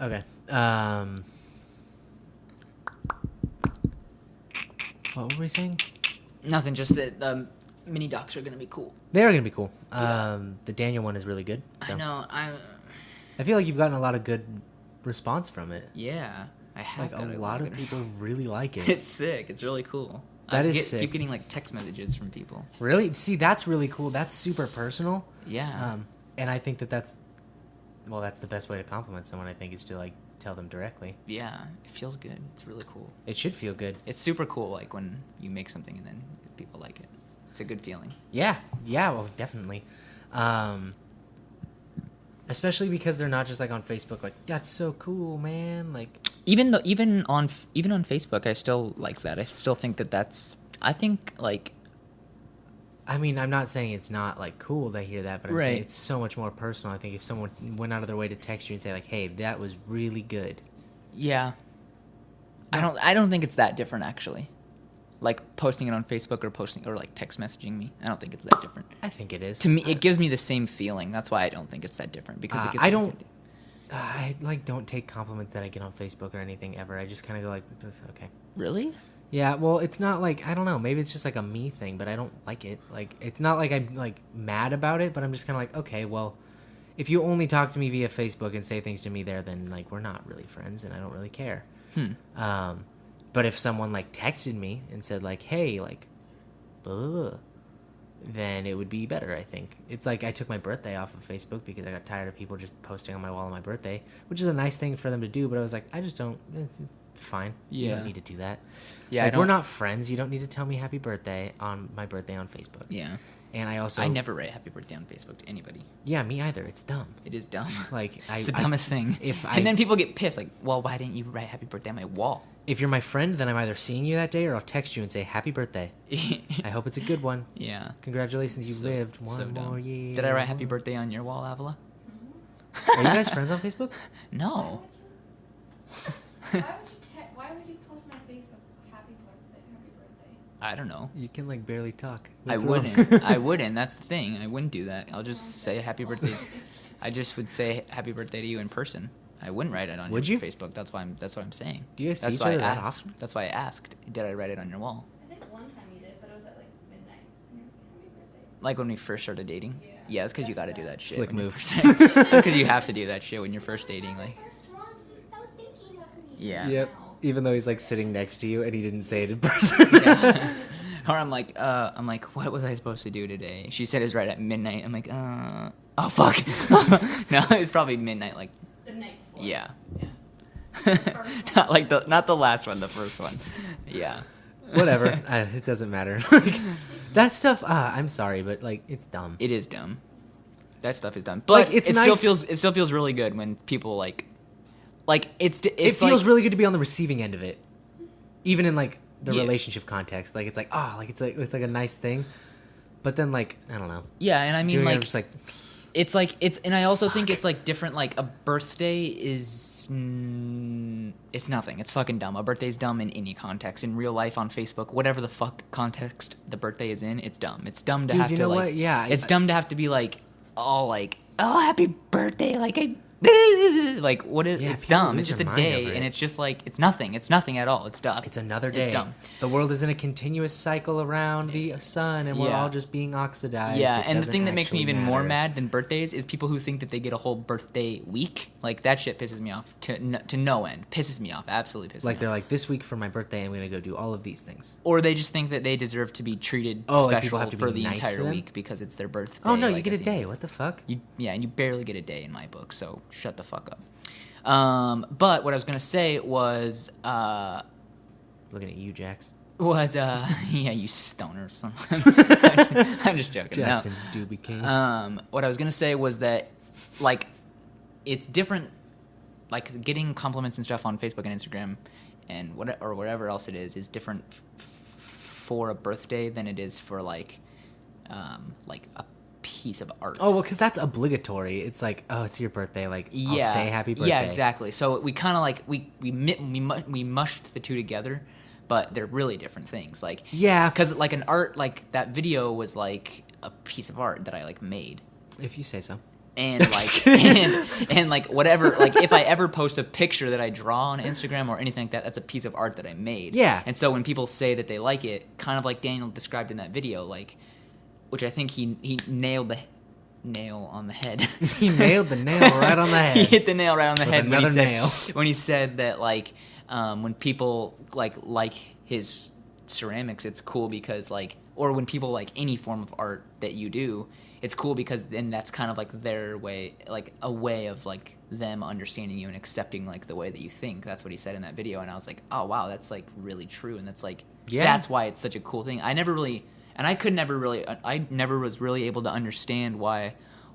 Okay. What were we saying? Nothing, just that mini docs are going to be cool. They are going to be cool. Yeah. The Daniel one is really good. So. I know. I feel like you've gotten a lot of good response from it. Yeah, I have. Like, a lot of people really like it. It's sick. It's really cool. That is sick. Keep getting, like, text messages from people. Really? See, that's really cool. That's super personal. Yeah. And I think that's the best way to compliment someone, I think, is to, like, tell them directly. Yeah, it feels good. It's really cool. It should feel good. It's super cool, like, when you make something and then people like it. It's a good feeling. Yeah, well, definitely. Especially because they're not just, like, on Facebook, like, that's so cool, man. Like, even on Facebook, I still like that. I still think that's. I think, like. I mean, I'm not saying it's not, like, cool to hear that, but I'm saying it's so much more personal. I think if someone went out of their way to text you and say, like, hey, that was really good. Yeah. I don't think it's that different, actually. Like, posting it on Facebook or like, text messaging me. I don't think it's that different. I think it is. To me, it gives me the same feeling. That's why I don't think it's that different. Because it gives me the same feeling. I, like, don't take compliments that I get on Facebook or anything ever. I just kind of go, like, okay. Really? Yeah, well, it's not like, I don't know, maybe it's just like a me thing, but I don't like it. Like, it's not like I'm, like, mad about it, but I'm just kind of like, okay, well, if you only talk to me via Facebook and say things to me there, then, like, we're not really friends and I don't really care. But if someone, like, texted me and said, like, hey, like, blah, blah, blah, then it would be better, I think. It's like I took my birthday off of Facebook because I got tired of people just posting on my wall on my birthday, which is a nice thing for them to do, but I was like, I just don't, it's fine. You don't need to do that. Yeah, like, we're not friends. You don't need to tell me happy birthday on my birthday on Facebook. Yeah. And I never write happy birthday on Facebook to anybody. Yeah, me either. It's dumb. It is dumb. Like, it's the dumbest thing. And then people get pissed, like, well, why didn't you write happy birthday on my wall? If you're my friend, then I'm either seeing you that day or I'll text you and say happy birthday. I hope it's a good one. Yeah. Congratulations, you lived one more year. Did I write happy birthday on your wall, Avila? Are you guys friends on Facebook? No. Why would you post on Facebook happy birthday? I don't know. You can, like, barely talk. I wouldn't. That's the thing. I wouldn't do that. I'll just say happy birthday. I just would say happy birthday to you in person. I wouldn't write it on your Facebook. That's what I'm saying. Do you guys see each other that often? That's why I asked. Did I write it on your wall? I think one time you did, but it was at like midnight. Happy birthday. Like when we first started dating? Yeah, it's because you got to do that shit. Slick move. Because you have to do that shit when you're first dating. Like. First one, he's so thinking of me. Yeah. Yep. Even though he's, like, sitting next to you and he didn't say it in person. Yeah. Or I'm like, what was I supposed to do today? She said it was right at midnight. I'm like, oh fuck. No, it was probably midnight, like. The night before. Yeah. Yeah. not the last one, the first one. Yeah. Whatever. It doesn't matter. Like, that stuff. I'm sorry, but, like, it's dumb. It is dumb. That stuff is dumb. But like, it still feels really good when people like it feels like, really good to be on the receiving end of it, even in, like, the relationship context. Like, it's like, it's like a nice thing, but then, like, I don't know. Yeah, and I mean, like, just like. And I also think it's, like, different. Like, a birthday is it's nothing. It's fucking dumb. A birthday's dumb in any context. In real life, on Facebook, whatever the fuck context the birthday is in, it's dumb. It's dumb to have to, like... What? Yeah. It's dumb to have to be, like, all, like, oh, happy birthday, like, like, what is... it's dumb. It's just a day, and it's just, like, it's nothing. It's nothing at all. It's dumb. It's another day. It's dumb. The world is in a continuous cycle around the sun, and we're all just being oxidized. Yeah, and the thing that makes me even more mad than birthdays is people who think that they get a whole birthday week. Like, that shit pisses me off to no end. Pisses me off. Absolutely pisses me off. Like, they're like, this week for my birthday, I'm going to go do all of these things. Or they just think that they deserve to be treated special for the entire week because it's their birthday. Oh, no, you get a day. What the fuck? And you barely get a day in my book, so shut the fuck up. But what I was gonna say was looking at you, Jax. Yeah, you stoner. I'm just joking. Jackson Doobie King. What I was gonna say was that, like, it's different. Like, getting compliments and stuff on Facebook and Instagram, and whatever else it is different for a birthday than it is for like a piece of art. Oh, well, because that's obligatory. It's like, oh, it's your birthday. Like, I'll say happy birthday. Yeah, exactly. So we kind of like we mushed the two together, but they're really different things. Like, yeah, because like an art, like that video was like a piece of art that I like made. If you say so. and I'm just like kidding. and like whatever, like if I ever post a picture that I draw on Instagram or anything like that, that's a piece of art that I made. Yeah. And so when people say that they like it, kind of like Daniel described in that video, like, which I think he nailed the nail on the head. He nailed the nail right on the head. He hit the nail right on the With head another when he said, nail. when he said that like when people like his ceramics, it's cool because like, or when people like any form of art that you do, it's cool because then that's kind of like their way, like a way of like them understanding you and accepting like the way that you think. That's what he said in that video, and I was like, oh wow, that's like really true, and that's like that's why it's such a cool thing. I never was really able to understand why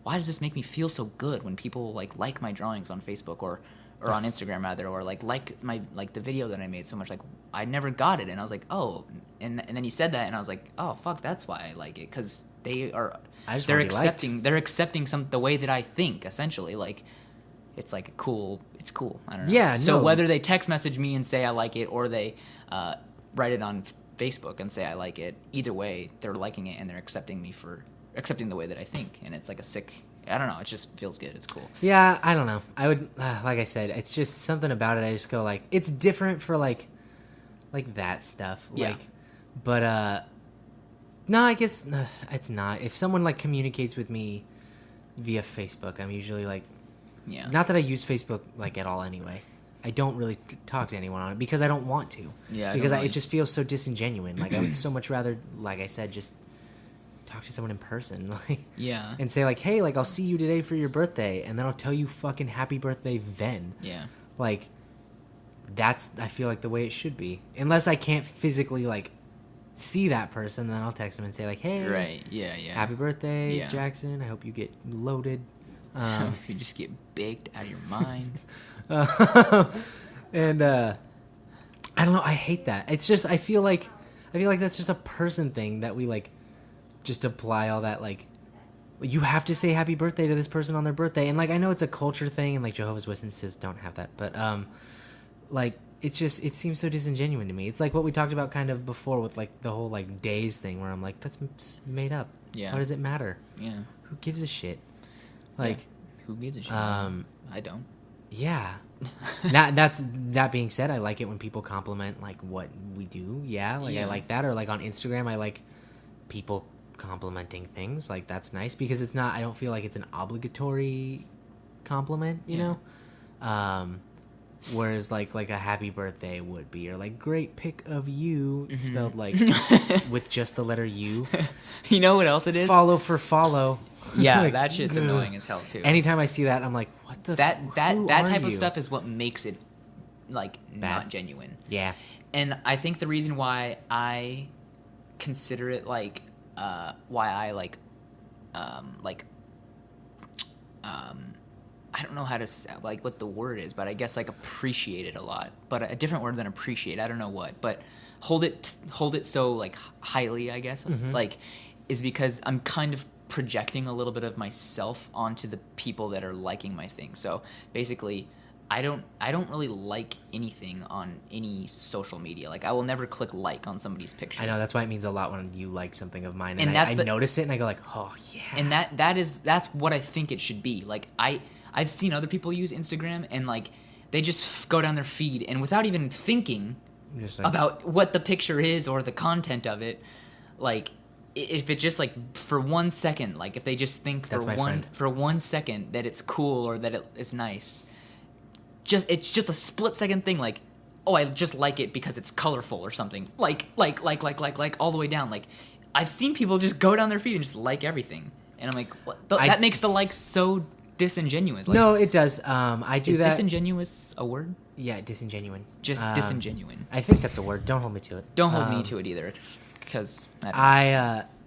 does this make me feel so good when people like my drawings on Facebook or on Instagram rather, or like my like the video that I made so much. Like I never got it, and I was like, oh, and then he said that, and I was like, oh fuck, that's why I like it, because they're accepting the way that I think, essentially. Like it's like it's cool. I don't know. Yeah. So no. whether they text message me and say I like it, or they write it on Facebook and say I like it, either way they're liking it and they're accepting the way that I think, and it's like a sick. I don't know. It just feels good. It's cool. Yeah, I don't know. I would, like I said, it's just something about it. I just go like, it's different for like that stuff. Yeah. Like, but no, I guess it's not. If someone like communicates with me via Facebook, I'm usually like, Yeah. not that I use Facebook like at all anyway. I don't really talk to anyone on it because I don't want to. Yeah. Because it just feels so disingenuous. Like I would so much rather, like I said, just talk to someone in person, like, Yeah. and say like, hey, like I'll see you today for your birthday, and then I'll tell you fucking happy birthday then. Yeah. Like, that's, I feel like, the way it should be. Unless I can't physically like see that person, then I'll text them and say like, hey, Right. Yeah. Yeah. happy birthday, Yeah. Jackson. I hope you get loaded. You just get baked out of your mind. And I don't know. I hate that. It's just I feel like that's just a person thing that we like just apply all that, like you have to say happy birthday to this person on their birthday, and like I know it's a culture thing, and like Jehovah's Witnesses don't have that, but like it seems so disingenuous to me. It's like what we talked about kind of before with like the whole like days thing, where I'm like, that's made up. Yeah. Why does it matter? Yeah. Who gives a shit? Like, Who gives a shit? I don't. yeah. That being said, I like it when people compliment like what we do. Yeah, like I Yeah. like that. Or like on Instagram, I like people complimenting things. Like that's nice because it's not. I don't feel like it's an obligatory compliment. You know. Whereas like a happy birthday would be, or like great pic of you spelled like with just the letter U. You know what else it is? Follow for follow. Yeah, Like, that shit's ugh. annoying as hell too. Anytime I see that, I'm like, what the? that who type are of you? stuff is what makes it like Bad. not genuine. Yeah. And I think the reason why I consider it like why I I don't know how to say, like what the word is, but I guess like appreciate it a lot. But a different word than appreciate, I don't know what, but hold it so like highly, I guess, like is because I'm kind of projecting a little bit of myself onto the people that are liking my thing. So basically, I don't really like anything on any social media. Like I will never click like on somebody's picture. I know, that's why it means a lot when you like something of mine, And and that's I the- notice it and I go like, oh yeah. And that's what I think it should be. Like I've seen other people use Instagram and like they just go down their feed and without even thinking Just like, about what the picture is or the content of it, like if it just like for 1 second, like if they just think That's my friend. for 1 second that it's cool or that it's nice, it's just a split second thing. Like, oh, I just like it because it's colorful or something. Like all the way down. Like I've seen people just go down their feed and just like everything, and I'm like, what? That makes the like so disingenuous. Like, no, it does. I do is that. disingenuous a word? Yeah, disingenuine. Just disingenuine. I think that's a word. Don't hold me to it. Don't hold me to it either, because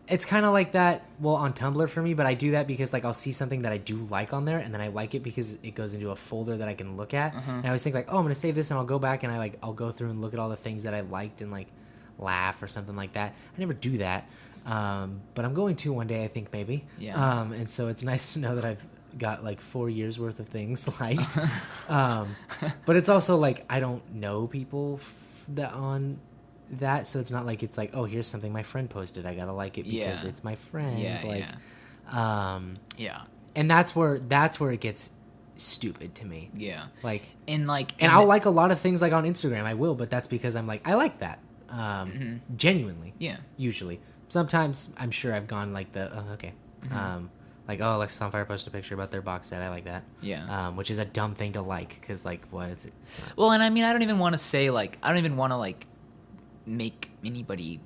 It's kind of like that. Well, on Tumblr for me, but I do that because like I'll see something that I do like on there, and then I like it because it goes into a folder that I can look at. And I always think like, oh, I'm gonna save this, and I'll go back and I'll go through and look at all the things that I liked and like laugh or something like that. I never do that, but I'm going to one day. I think maybe. Yeah. And so it's nice to know that I've got like 4 years worth of things liked. But it's also like I don't know people that on that, so it's not like it's like, oh, here's something my friend posted, I gotta like it because Yeah. it's my friend. Yeah, like yeah. and that's where it gets stupid to me. Yeah. Like, And I'll like a lot of things like on Instagram. I will, but that's because I'm like, I like that. Genuinely. Yeah. Usually. Sometimes I'm sure I've gone like okay. Like, oh, Alexisonfire posted a picture about their box set. I like that. Yeah. Which is a dumb thing to like, because, like, what is it? Well, and I mean, I don't even want to say, like, I don't even want to, like, make anybody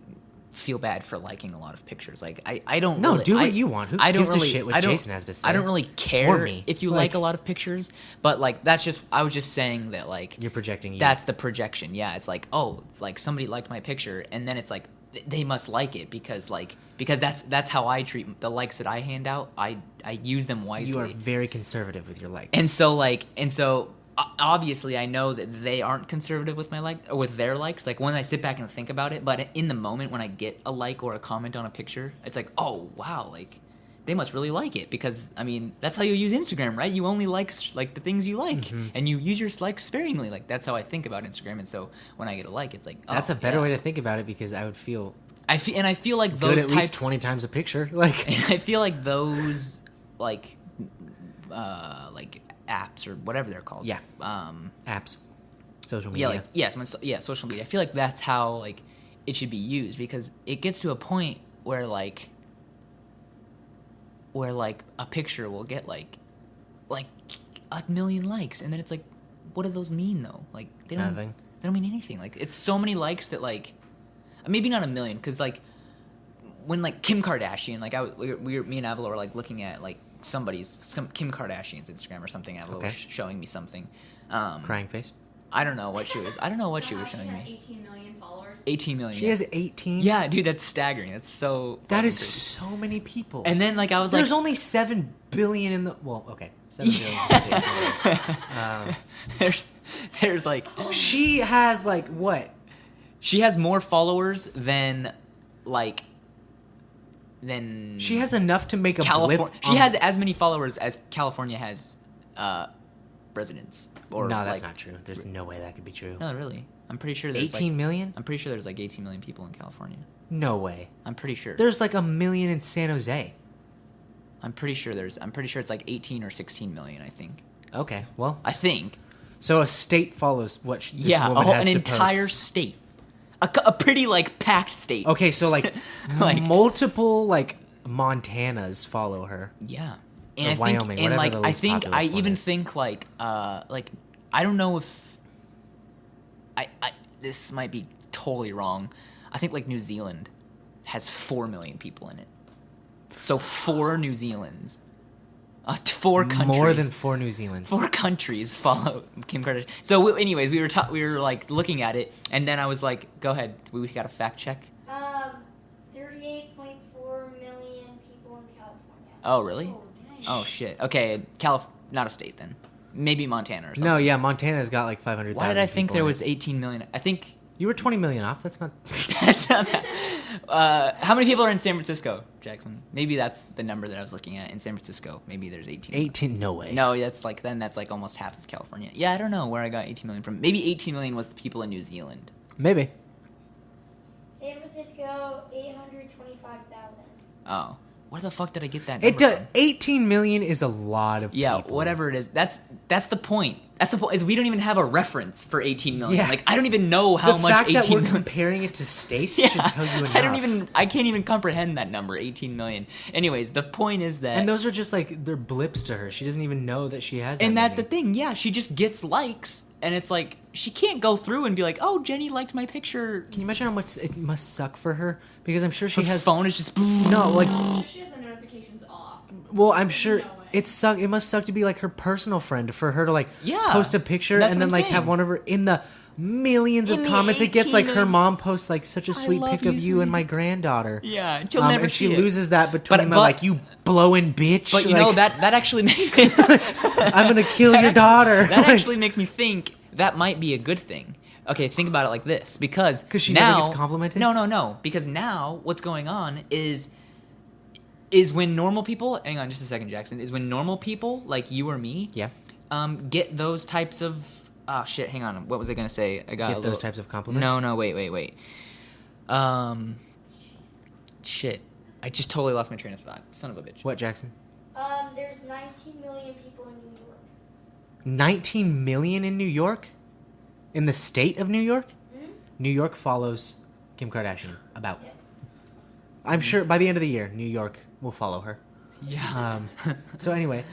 feel bad for liking a lot of pictures. Like, I don't No, really, do what I- you want. Who I don't gives really, a shit what I don't- Jason has to say? I don't really Or care me. if you Like- like a lot of pictures, but, like, that's just, I was just saying that, like, You're projecting you. that's the projection. Yeah, it's like, oh, like, somebody liked my picture, and then it's like, they must like it because that's how I treat the likes that I hand out. I use them wisely. You are very conservative with your likes. And so obviously I know that they aren't conservative with with their likes. Like when I sit back and think about it, but in the moment when I get a like or a comment on a picture, it's like, oh wow, like they must really like it, because I mean that's how you use Instagram, right? You only like the things you like, and you use your likes sparingly. Like that's how I think about Instagram. And so when I get a like, it's like, oh, that's a better yeah. way to think about it, because I would feel I feel like good those at types, least 20 times a picture. Like, and I feel like those like apps or whatever they're called. Yeah. Apps, social media. Social media. I feel like that's how like it should be used, because it gets to a point where like a picture will get like 1 million likes, and then it's like, what do those mean though? Like they don't Nothing. They don't mean anything. Like it's so many likes that like maybe not 1 million, because like when like Kim Kardashian, like me and Avila were like looking at like Kim Kardashian's Instagram or something. Avila Okay. was showing me something. Crying face. I don't know what she was showing She me. had 18 million followers. 18 million. She yeah. has 18? Yeah, dude, that's staggering. That's so. That fucking is crazy. so many people. And then like I was There's like, only 7 billion in the... Well, okay. 7 billion. there's like She has, like, what? she has more followers than She has enough to make a California. blip. She has as many followers as California has residents. Or No, that's like, not true. There's no way that could be true. No, really. I'm pretty sure there's 18 million? I'm pretty sure there's like 18 million people in California. No way. I'm pretty sure. There's like 1 million in San Jose. I'm pretty sure it's like 18 or 16 million, I think. Okay, well, I think. so a state follows what this Yeah, woman has an to entire post. state. A pretty like packed state. Okay, so like, Like- multiple like Montanas follow her. Yeah. Or And I think, Wyoming, and whatever like the I least think populous I one even is. think like I don't know if I this might be totally wrong. I think like New Zealand has 4 million people in it. So 4 New Zealands. 4 countries. More than 4 New Zealands. 4 countries follow Kim Kardashian. So anyways, we were like looking at it, and then I was like, go ahead. We got a fact check. 38.4 million people in California. Oh, really? Oh, dang. Oh shit. Okay, not a state then. Maybe Montana or something. No, yeah, Montana's got like 500,000. Why did I think people there in was it. 18 million? I think You were 20 million off. That's not. that's not that. How many people are in San Francisco, Jackson? Maybe that's the number that I was looking at. In San Francisco, maybe there's 18. 18. No way. No, that's like almost half of California. Yeah, I don't know where I got 18 million from. Maybe 18 million was the people in New Zealand. Maybe. San Francisco, 825,000. Oh, where the fuck did I get that? It number does. from? 18 million is a lot of Yeah, people. whatever it is. That's the point. That's the point. Is we don't even have a reference for 18 million. Yeah. Like I don't even know how The much fact 18 that we're million. comparing it to states Yeah, should tell you enough. I can't even comprehend that number, 18 million. Anyways, the point is that, And those are just like they're blips to her. She doesn't even know that she has. and that that's the many. thing. Yeah, she just gets likes, and it's like she can't go through and be like, "Oh, Jenny liked my picture." Can you imagine how much it must suck for her? Because I'm sure she Her has. phone is just No, like, She has the notifications off. well, I'm sure No way. it must suck to be like her personal friend for her to like Yeah, post a picture that's and what then I'm like have saying. one of her in the millions In of the comments. It gets 18 like her million. mom posts like such a sweet love pic you, of you and sweetie. my granddaughter. Yeah, and she'll never and see she it. loses that between But- the but- like you blowing bitch. But you like, know that actually makes me. I'm gonna kill your daughter. That actually makes me think that might be a good thing. Okay, think about it like this, because 'Cause she now, never gets complimented? No. Because now what's going on is when normal people. Hang on, just a second, Jackson. Is when normal people like you or me, Yeah. get those types of. Oh shit! Hang on. What was I gonna say? I got Get a those little- types of compliments? No. Wait. Shit. I just totally lost my train of thought. Son of a bitch. What, Jackson? There's 19 million people in New York. 19 million in New York? In the state of New York? Hmm? New York follows Kim Kardashian. About. Yeah. I'm sure by the end of the year, New York will follow her. Yeah. So anyway,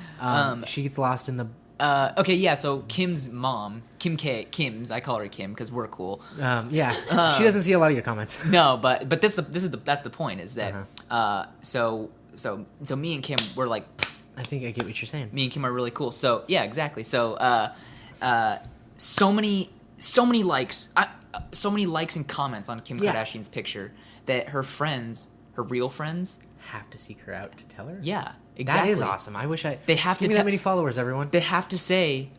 she gets lost in the. Okay, yeah. So Kim's mom, Kim's. I call her Kim because we're cool. Yeah, she doesn't see a lot of your comments. No, but that's the point is that so me and Kim were like, I think I get what you're saying. me and Kim are really cool. So yeah, exactly. So so many likes, so many likes and comments on Kim Yeah. Kardashian's picture that her friends, her real friends, Have to seek her out to tell her. yeah, exactly. That is awesome. I wish I. They have give to me te- that many followers, everyone. They have to say,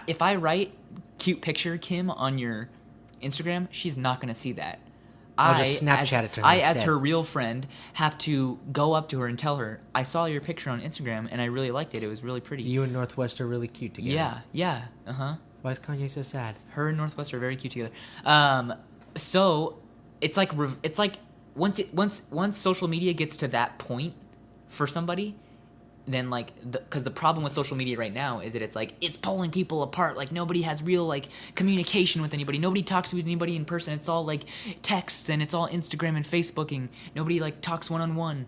if I write cute picture Kim on your Instagram, she's not gonna see that. I'll just Snapchat it to her I, as instead. her real friend, have to go up to her and tell her, I saw your picture on Instagram and I really liked it. It was really pretty. You and Northwest are really cute together. Yeah, uh-huh. Why is Kanye so sad? Her and Northwest are very cute together. So it's like once social media gets to that point for somebody, then like because the problem with social media right now is that it's like it's pulling people apart. Like nobody has real like communication with anybody. Nobody talks with anybody in person. It's all like texts and it's all Instagram and Facebooking. Nobody like talks one on one.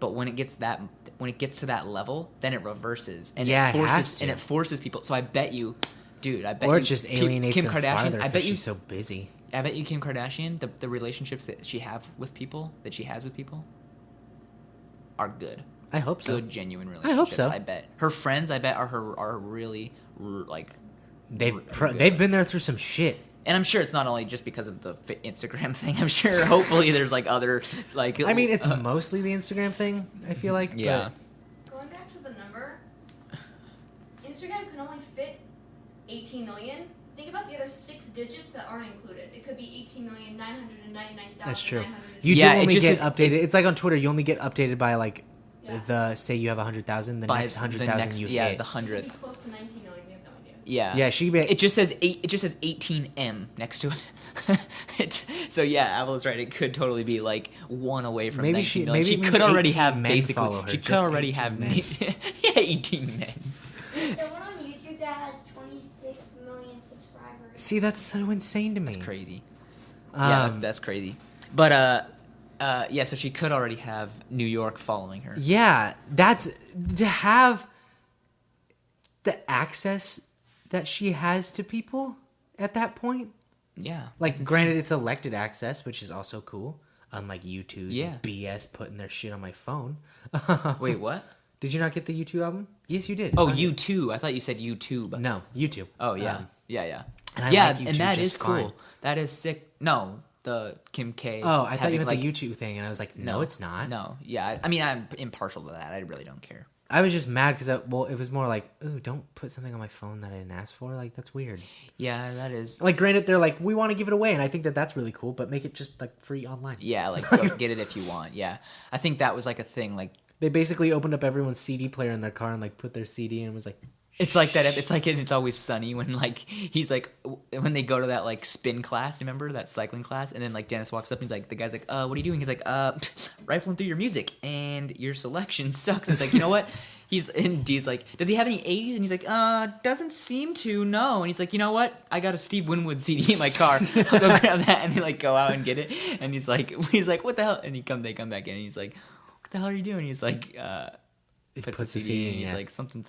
But when it gets to that level, then it reverses and Yeah, it it forces has to. and it forces people. So I bet you, dude, I bet Or you it just Kim alienates them Kardashian. farther I bet because you she's so busy. I bet you Kim Kardashian, the relationships that she has with people, are good. I hope so. Good, genuine I relationships. hope so. I bet her friends. I bet are really like. They've good. they've been there through some shit. And I'm sure it's not only just because of the Instagram thing. I'm sure, hopefully, there's like other like. I mean, it's mostly the Instagram thing. I feel like. Yeah. Going back to the number, Instagram can only fit 18 million. Think about the other 6 digits that aren't included. It could be 18,999,900. That's true. You Yeah, do it only just get is- updated. It's like on Twitter. You only get updated by like Yeah. the say you have 100,000. The By next the 100,000 next- you yeah, hit. the It could be 100th. close to 19 million. We have no idea. Yeah. Yeah, she be. It just says 8. It just says 18M next to it. So yeah, Apple's right. It could totally be like one away from Maybe 19 she- million. maybe She it means could already 18 have men basically. follow her, She could just already 18 have men. yeah, 18 men. There's someone on YouTube that has 26 million subscribers. See, that's so insane to me. That's crazy. Yeah, that's crazy. But yeah. So she could already have New York following her. Yeah, that's to have the access that she has to people at that point. Yeah. Like, that's insane. granted, it's elected access, which is also cool. Unlike YouTube's Yeah. BS putting their shit on my phone. Wait, what? Did you not get the YouTube album? Yes, you did. Oh, It's on here. U2. I thought you said YouTube. No, YouTube. Oh yeah, Um, yeah. and I yeah, like and YouTube that just is cool. fine. That is sick. No, the Kim K. Oh, I thought having, you meant like, the YouTube thing, and I was like, no, it's not. No, yeah. I mean, I'm impartial to that. I really don't care. I was just mad because, well, it was more like, ooh, don't put something on my phone that I didn't ask for. Like, that's weird. Yeah, that is. Like, granted, they're like, we want to give it away, and I think that that's really cool, but make it just, like, free online. Yeah, like go get it if you want. Yeah, I think that was like a thing. Like They basically opened up everyone's CD player in their car and, like, put their CD in and was like, it's like that. It's like It's Always Sunny when like he's like when they go to that like spin class. Remember that cycling class? And then like Dennis walks up and he's like, the guy's like, what are you doing? He's like, rifling through your music and your selection sucks. And it's like, you know what? And Dee's like, does he have any 80s? And he's like, doesn't seem to, no. And he's like, you know what? I got a Steve Winwood CD in my car. I'll go grab that. And they like go out and get it. And he's like, what the hell? And they come back in and he's like, what the hell are you doing? He's like, puts the CD in. And he's yeah. like, something,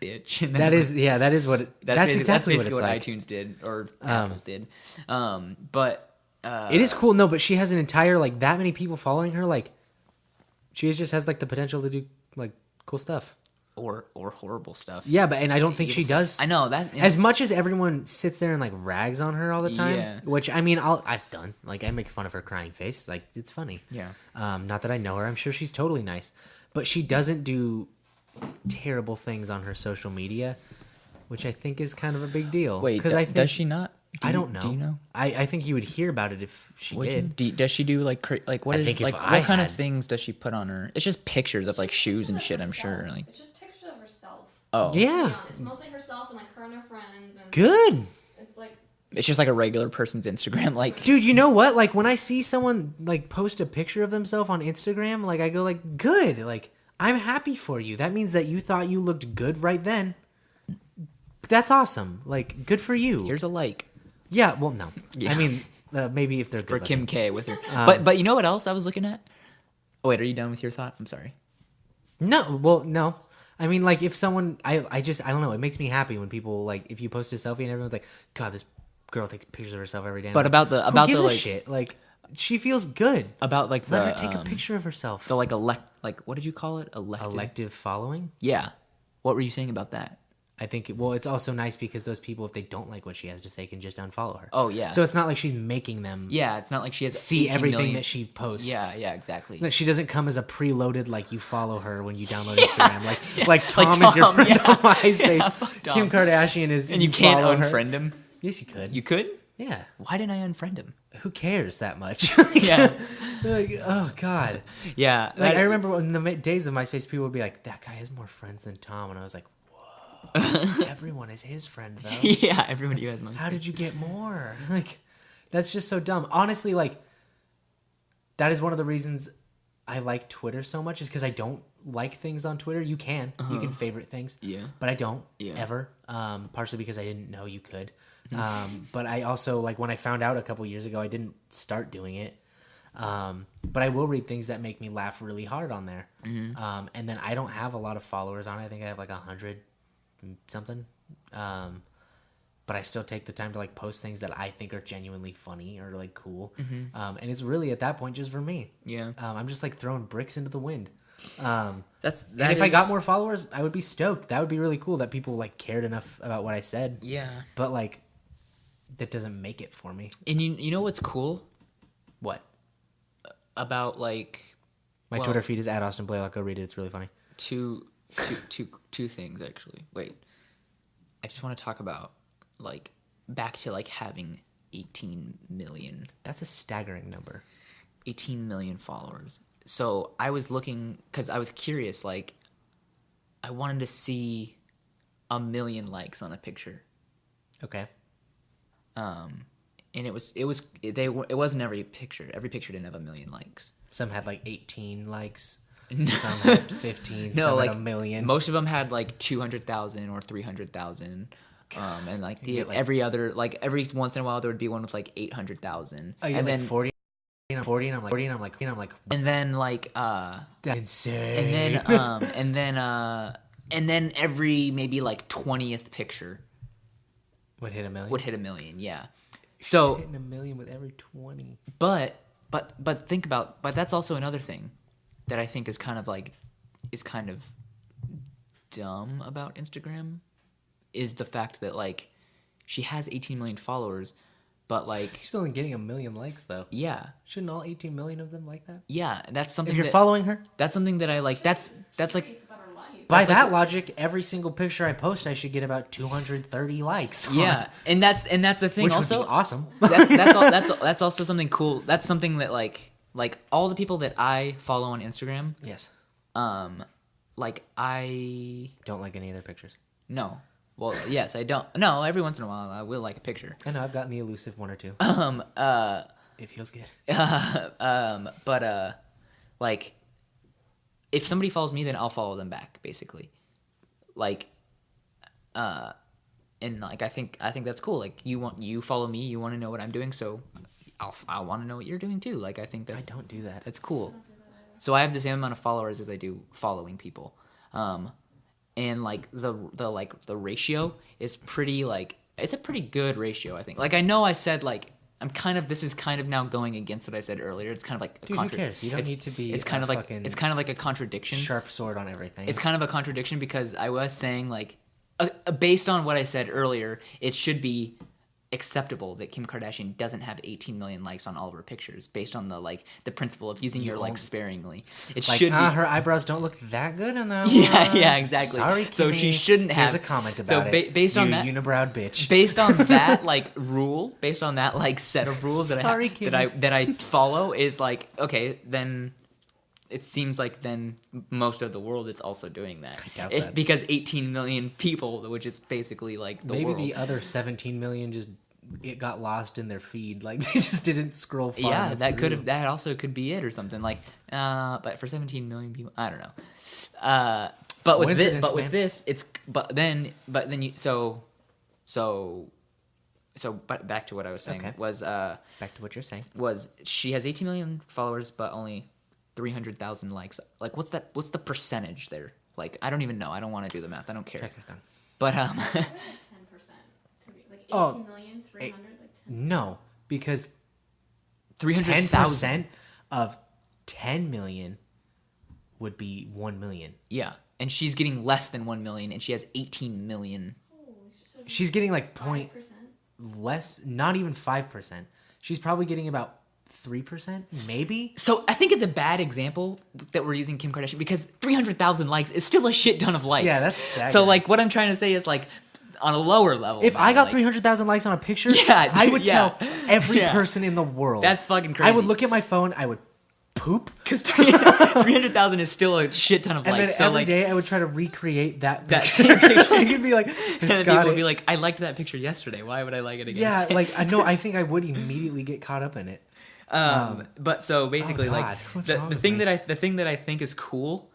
bitch. And then that is what, that's exactly what it's like. iTunes did or Apple did. But It is cool, no, but she has an entire, like, that many people following her, like, she just has, like, the potential to do, like, cool stuff. or horrible stuff. Yeah, but, and I don't think she does. I know that. As much as everyone sits there and, like, rags on her all the time, Yeah. which, I mean, I've done. Like, I make fun of her crying face. Like, it's funny. Yeah. Not that I know her. I'm sure she's totally nice. But she doesn't do terrible things on her social media, which I think is kind of a big deal. Wait, I think, does she not? I don't know. Do you know? I think you would hear about it if she did. Does she do like what I is think if like I what kind of had- things does she put on her? It's just pictures of like Just shoes and pictures shit. of I'm sure. herself. Like It's just pictures of herself. oh Yeah. It's mostly herself and like her and her friends. And Good. It's like it's just like a regular person's Instagram. Like Dude, you know what? Like, when I see someone, like, post a picture of themselves on Instagram, like, I go, like, good. Like, I'm happy for you. That means that you thought you looked good right then. That's awesome. Like, good for you. Here's a like Yeah, well, no. Yeah. I mean, maybe if they're for good Kim K with her. But you know what else I was looking at? Oh, wait, are you done with your thought? I'm sorry. No, well, no. I mean, like, if someone, I don't know. It makes me happy when people, like, if you post a selfie and everyone's like, God, this girl takes pictures of herself every day. But I'm about like, the- about who gives the, a like- shit? Like, she feels good. About like Let the her take a picture of herself. the like what did you call it? Elective following? Yeah. What were you saying about that? I think, well, it's also nice because those people, if they don't like what she has to say, can just unfollow her. Oh, yeah. So it's not like she's making them Yeah, it's not like she has see 18 everything million- that she posts. Yeah, exactly. It's not- she doesn't come as a preloaded, like, you follow her when you download Instagram. Like Tom is your Tom, friend yeah. on MySpace. Yeah, fuck Tom. Kim Kardashian is. And you can't follow her. unfriend him. Yes, you could. You could? Yeah. Why didn't I unfriend him? Who cares that much? Yeah. Like, oh God. Yeah. Like I remember in the days of MySpace, people would be like, "That guy has more friends than Tom," and I was like, "Whoa, everyone is his friend though. Yeah, everybody has money. How did you get more?" Like, that's just so dumb. Honestly, like, that is one of the reasons I like Twitter so much is because I don't like things on Twitter. You can favorite things, Yeah. but I don't Yeah. ever. Partially because I didn't know you could. But I also, like, when I found out a couple years ago, I didn't start doing it. But I will read things that make me laugh really hard on there. And then I don't have a lot of followers on it. I think I have like 100 something. But I still take the time to, like, post things that I think are genuinely funny or, like, cool. And it's really at that point just for me. Yeah. I'm just, like, throwing bricks into the wind. That And if I got more followers, I would be stoked. That would be really cool that people, like, cared enough about what I said. Yeah. But, like, that doesn't make it for me. And you know what's cool What? about, like, My well, Twitter feed is @Austin Blaylock. Go read it. It's really funny. two things actually. Wait. I just want to talk about, like, back to, like, having 18 million That's a staggering number. 18 million followers. So I was looking because I was curious. Like, I wanted to see 1 million likes on a picture. Okay. And it wasn't every picture. Every picture didn't have 1 million likes. Some had like 18 likes. Some had 15. No, some like had 1 million. Most of them had like 200,000 or 300,000. And like You get, like- every once in a while there would be one with like 800,000. Oh, yeah, and like then 40. And I'm 40, and I'm like, and then like that's insane. and then every maybe like 20th picture would hit 1 million. would hit 1 million. Yeah. So hitting 1 million with every 20. But think about, but that's also another thing that I think is kind of dumb about Instagram is the fact that, like, she has 18 million followers, but, like, She's only getting 1 million likes though. yeah, Shouldn't all 18 million of them like that? yeah, and that's something If you're that, following her, that's something that I like. That's like, Curious about her life. by That's like that logic, every single picture I post, I should get about 230 likes. on. yeah, and that's the thing. Which Also, would be awesome. that's also something cool. That's something that like all the people that I follow on Instagram, Yes. like I Don't like any of their pictures. no. Well, yes, I don't. No, every once in a while I will like a picture. I know I've gotten the elusive one or two. It feels good. But like, if somebody follows me, then I'll follow them back, basically. Like, and like I think that's cool. Like, you follow me, you want to know what I'm doing, so I want to know what you're doing too. Like, I think I that's don't do that. that's cool. So I have the same amount of followers as I do following people, and like the ratio is pretty, like, it's a pretty good ratio, I think. Like, I know I said, like, this is kind of now going against what I said earlier. It's kind of like Dude, who cares? You don't need to be It's kind a of like fucking it's kind of like a contradiction. Sharp sword on everything. It's kind of a contradiction because I was saying, like, based on what I said earlier, it should be acceptable that Kim Kardashian doesn't have 18 million likes on all of her pictures, based on the principle of using your likes sparingly. It like, should be. her eyebrows don't look that good in that Yeah, exactly. Sorry, So Kimmy. she shouldn't have. Here's a comment so about it. based on you that, unibrowed bitch. based on that like rule, based on that like set of rules Sorry, that I follow, is like, okay, then it seems like then most of the world is also doing that. I doubt that. Because 18 million people, which is basically like the Maybe world. the other 17 million just it got lost in their feed. Like they just didn't scroll far Yeah, enough that through. that also could be it or something like. But for 17 million people, I don't know. But with Coincidence, but with man. this, it's but then you but back to what I was saying Okay. was Back to what you're saying. she has 18 million followers but only 300,000 likes. Like what's the percentage there? Like I don't even know. I don't want to do the math. I don't care. Texas done. But 10%. Like 18 Oh, million, 300, like 10. No, because 300,000. 10% of 10 million would be 1 million. Yeah. And she's getting less than 1 million and she has 18 million. So She's getting like point 5%. less, not even 5%. She's probably getting about 3%, maybe. So I think it's a bad example that we're using Kim Kardashian because 300,000 likes is still a shit ton of likes. Yeah, that's So staggering. like what I'm trying to say is like on a lower level. If now, I got like, 300,000 likes on a picture, Yeah, I would yeah. tell every Yeah. person in the world. That's fucking I crazy. would look at my phone, I would poop, because 300,000 is still a shit ton of and likes. then So every like day I would try to recreate that that picture. same picture. It could be like, and it's then got people would it. be like, I liked that picture yesterday. Why would I like it again? Yeah, like I know. I think I would immediately get caught up in it. But so basically, Oh, like God. What's the wrong the with thing me? the thing that I think is cool,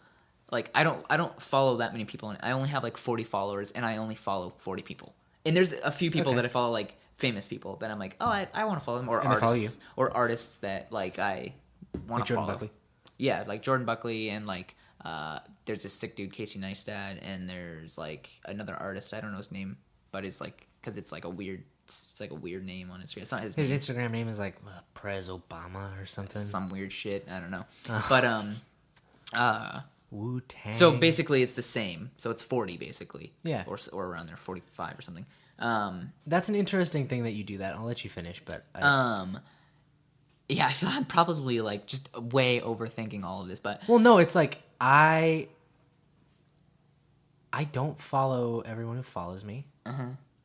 like I don't follow that many people, and I only have like 40 followers, and I only follow 40 people. And there's a few people Okay. that I follow, like famous people that I'm like, oh, I want to follow them, or And they follow artists, or artists that like I want Like to Jordan follow. Buckley. Yeah, like Jordan Buckley, and like there's this sick dude Casey Neistat, and there's like another artist, I don't know his name, but it's like because it's like a weird name on Instagram. It's not his His name. Instagram name is like Prez Obama or something. Some weird shit. I don't know. But Wu Tang. so basically it's the same. So it's 40 basically. Yeah. Or around there, 45 or something. That's an interesting thing that you do that. I'll let you finish, but Yeah, I feel I'm probably like just way overthinking all of this, but well, no, it's like I don't follow everyone who follows me.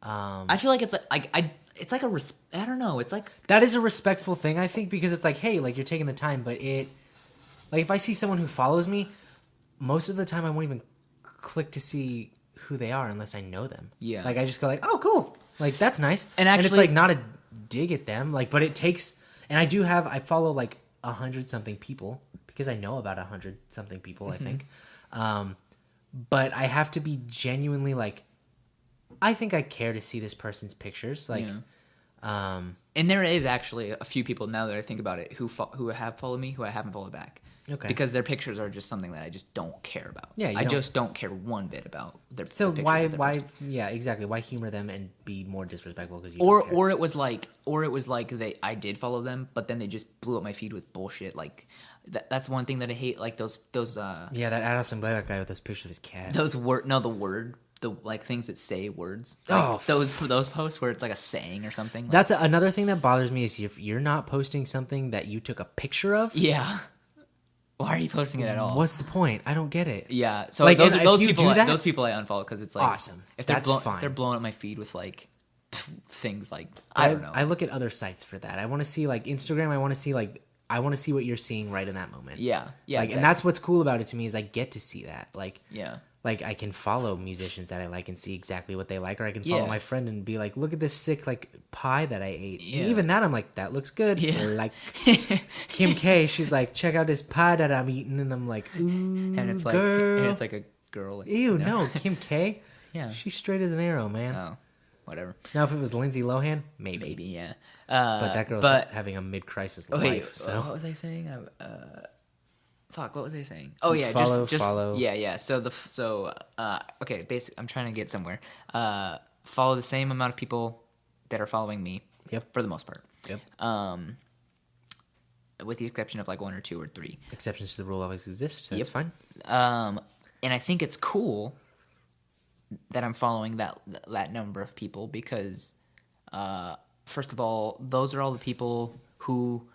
I feel like it's like it's like I don't know. It's like That is a respectful thing, I think, because it's like, hey, like you're taking the time, but like if I see someone who follows me, most of the time I won't even click to see who they are unless I know them. Yeah. Like I just go like, oh, cool, like that's nice, And it's actually- like not a dig at them, like, but it takes, and I follow like 100-something people because I know about 100-something people, I think, but I have to be genuinely like, I think I care to see this person's pictures, like. Yeah. And there is actually a few people now that I think about it who have followed me who I haven't followed back. Okay. Because their pictures are just something that I just don't care about. Yeah, you I don't- just don't care one bit about their. So the pictures why of their posts. yeah, exactly, why humor them and be more disrespectful because you Or don't care. or it was like I did follow them, but then they just blew up my feed with bullshit. Like that's one thing that I hate. Like those Yeah, that Addison Black guy with this picture of his cat. the like things that say words. Oh, Like, those posts where it's like a saying or something. Like, That's another thing that bothers me is if you're not posting something that you took a picture of. yeah. Why are you posting it at all? What's the point? I don't get it. Yeah, so Like, those and if those you people do that- those people I unfollow because it's like Awesome. If they're That's fine. if they're blowing up my feed with like things like I don't know. I look at other sites for that. I want to see like Instagram. I want to see what you're seeing right in that moment. yeah, Like, exactly. and that's what's cool about it to me is I get to see that. Like, yeah. like I can follow musicians that I like and see exactly what they like, or I can follow Yeah. my friend and be like, look at this sick like pie that I ate. Yeah. And even that I'm like, that looks good. Yeah. Like Kim K, she's like, check out this pie that I'm eating, and I'm like, ooh, and it's like girl. a girl. Like, Ew, no. no, Kim K. Yeah. She's straight as an arrow, man. Oh, whatever. Now if it was Lindsay Lohan, maybe. Maybe yeah. But that girl's but having a mid-crisis oh, wait, life. So what was I saying? Fuck, what was I saying? Oh yeah, Follow, just follow. yeah. So okay, basically, I'm trying to get somewhere. Follow the same amount of people that are following me. Yep. For the most part. Yep. With the exception of like 1 or 2 or 3. Exceptions to the rule always exist. So Yep. That's fine. And I think it's cool that I'm following that number of people because, first of all, those are all the people who,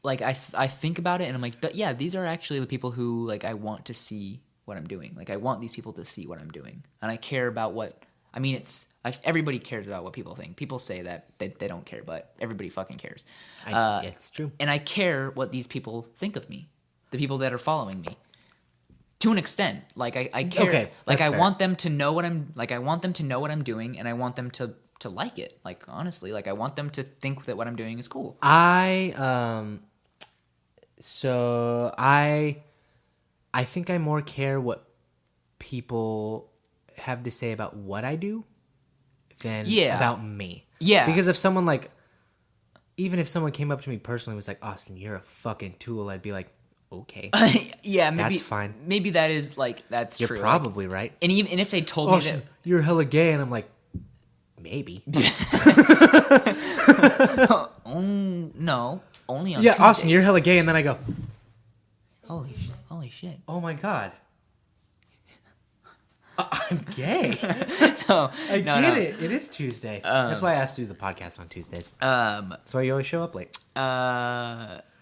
like, I think about it and I'm like, yeah, these are actually the people who, like, I want to see what I'm doing. Like, I want these people to see what I'm doing. And I care about everybody cares about what people think. People say that they don't care, but everybody fucking cares. It's true. And I care what these people think of me, the people that are following me. To an extent, like I care. Okay, like that's I fair. want them to know what I'm like. I want them to know what I'm doing, and I want them to like it. Like honestly, like I want them to think that what I'm doing is cool. So I think I more care what people have to say about what I do than Yeah. about me. Yeah. Because if someone like, even if someone came up to me personally and was like, Austin, you're a fucking tool, I'd be like, okay, Yeah, maybe That's fine. Maybe that is like that's you're true. probably right. and even and if they told me Austin, you're hella gay, and I'm like, maybe. that, oh no, only on Yeah, Austin, Tuesdays. you're hella gay, and then I go, holy shit. oh my god, I'm gay. No, I no, get no. it. It is Tuesday. That's why I asked to do the podcast on Tuesdays. That's why you always show up late.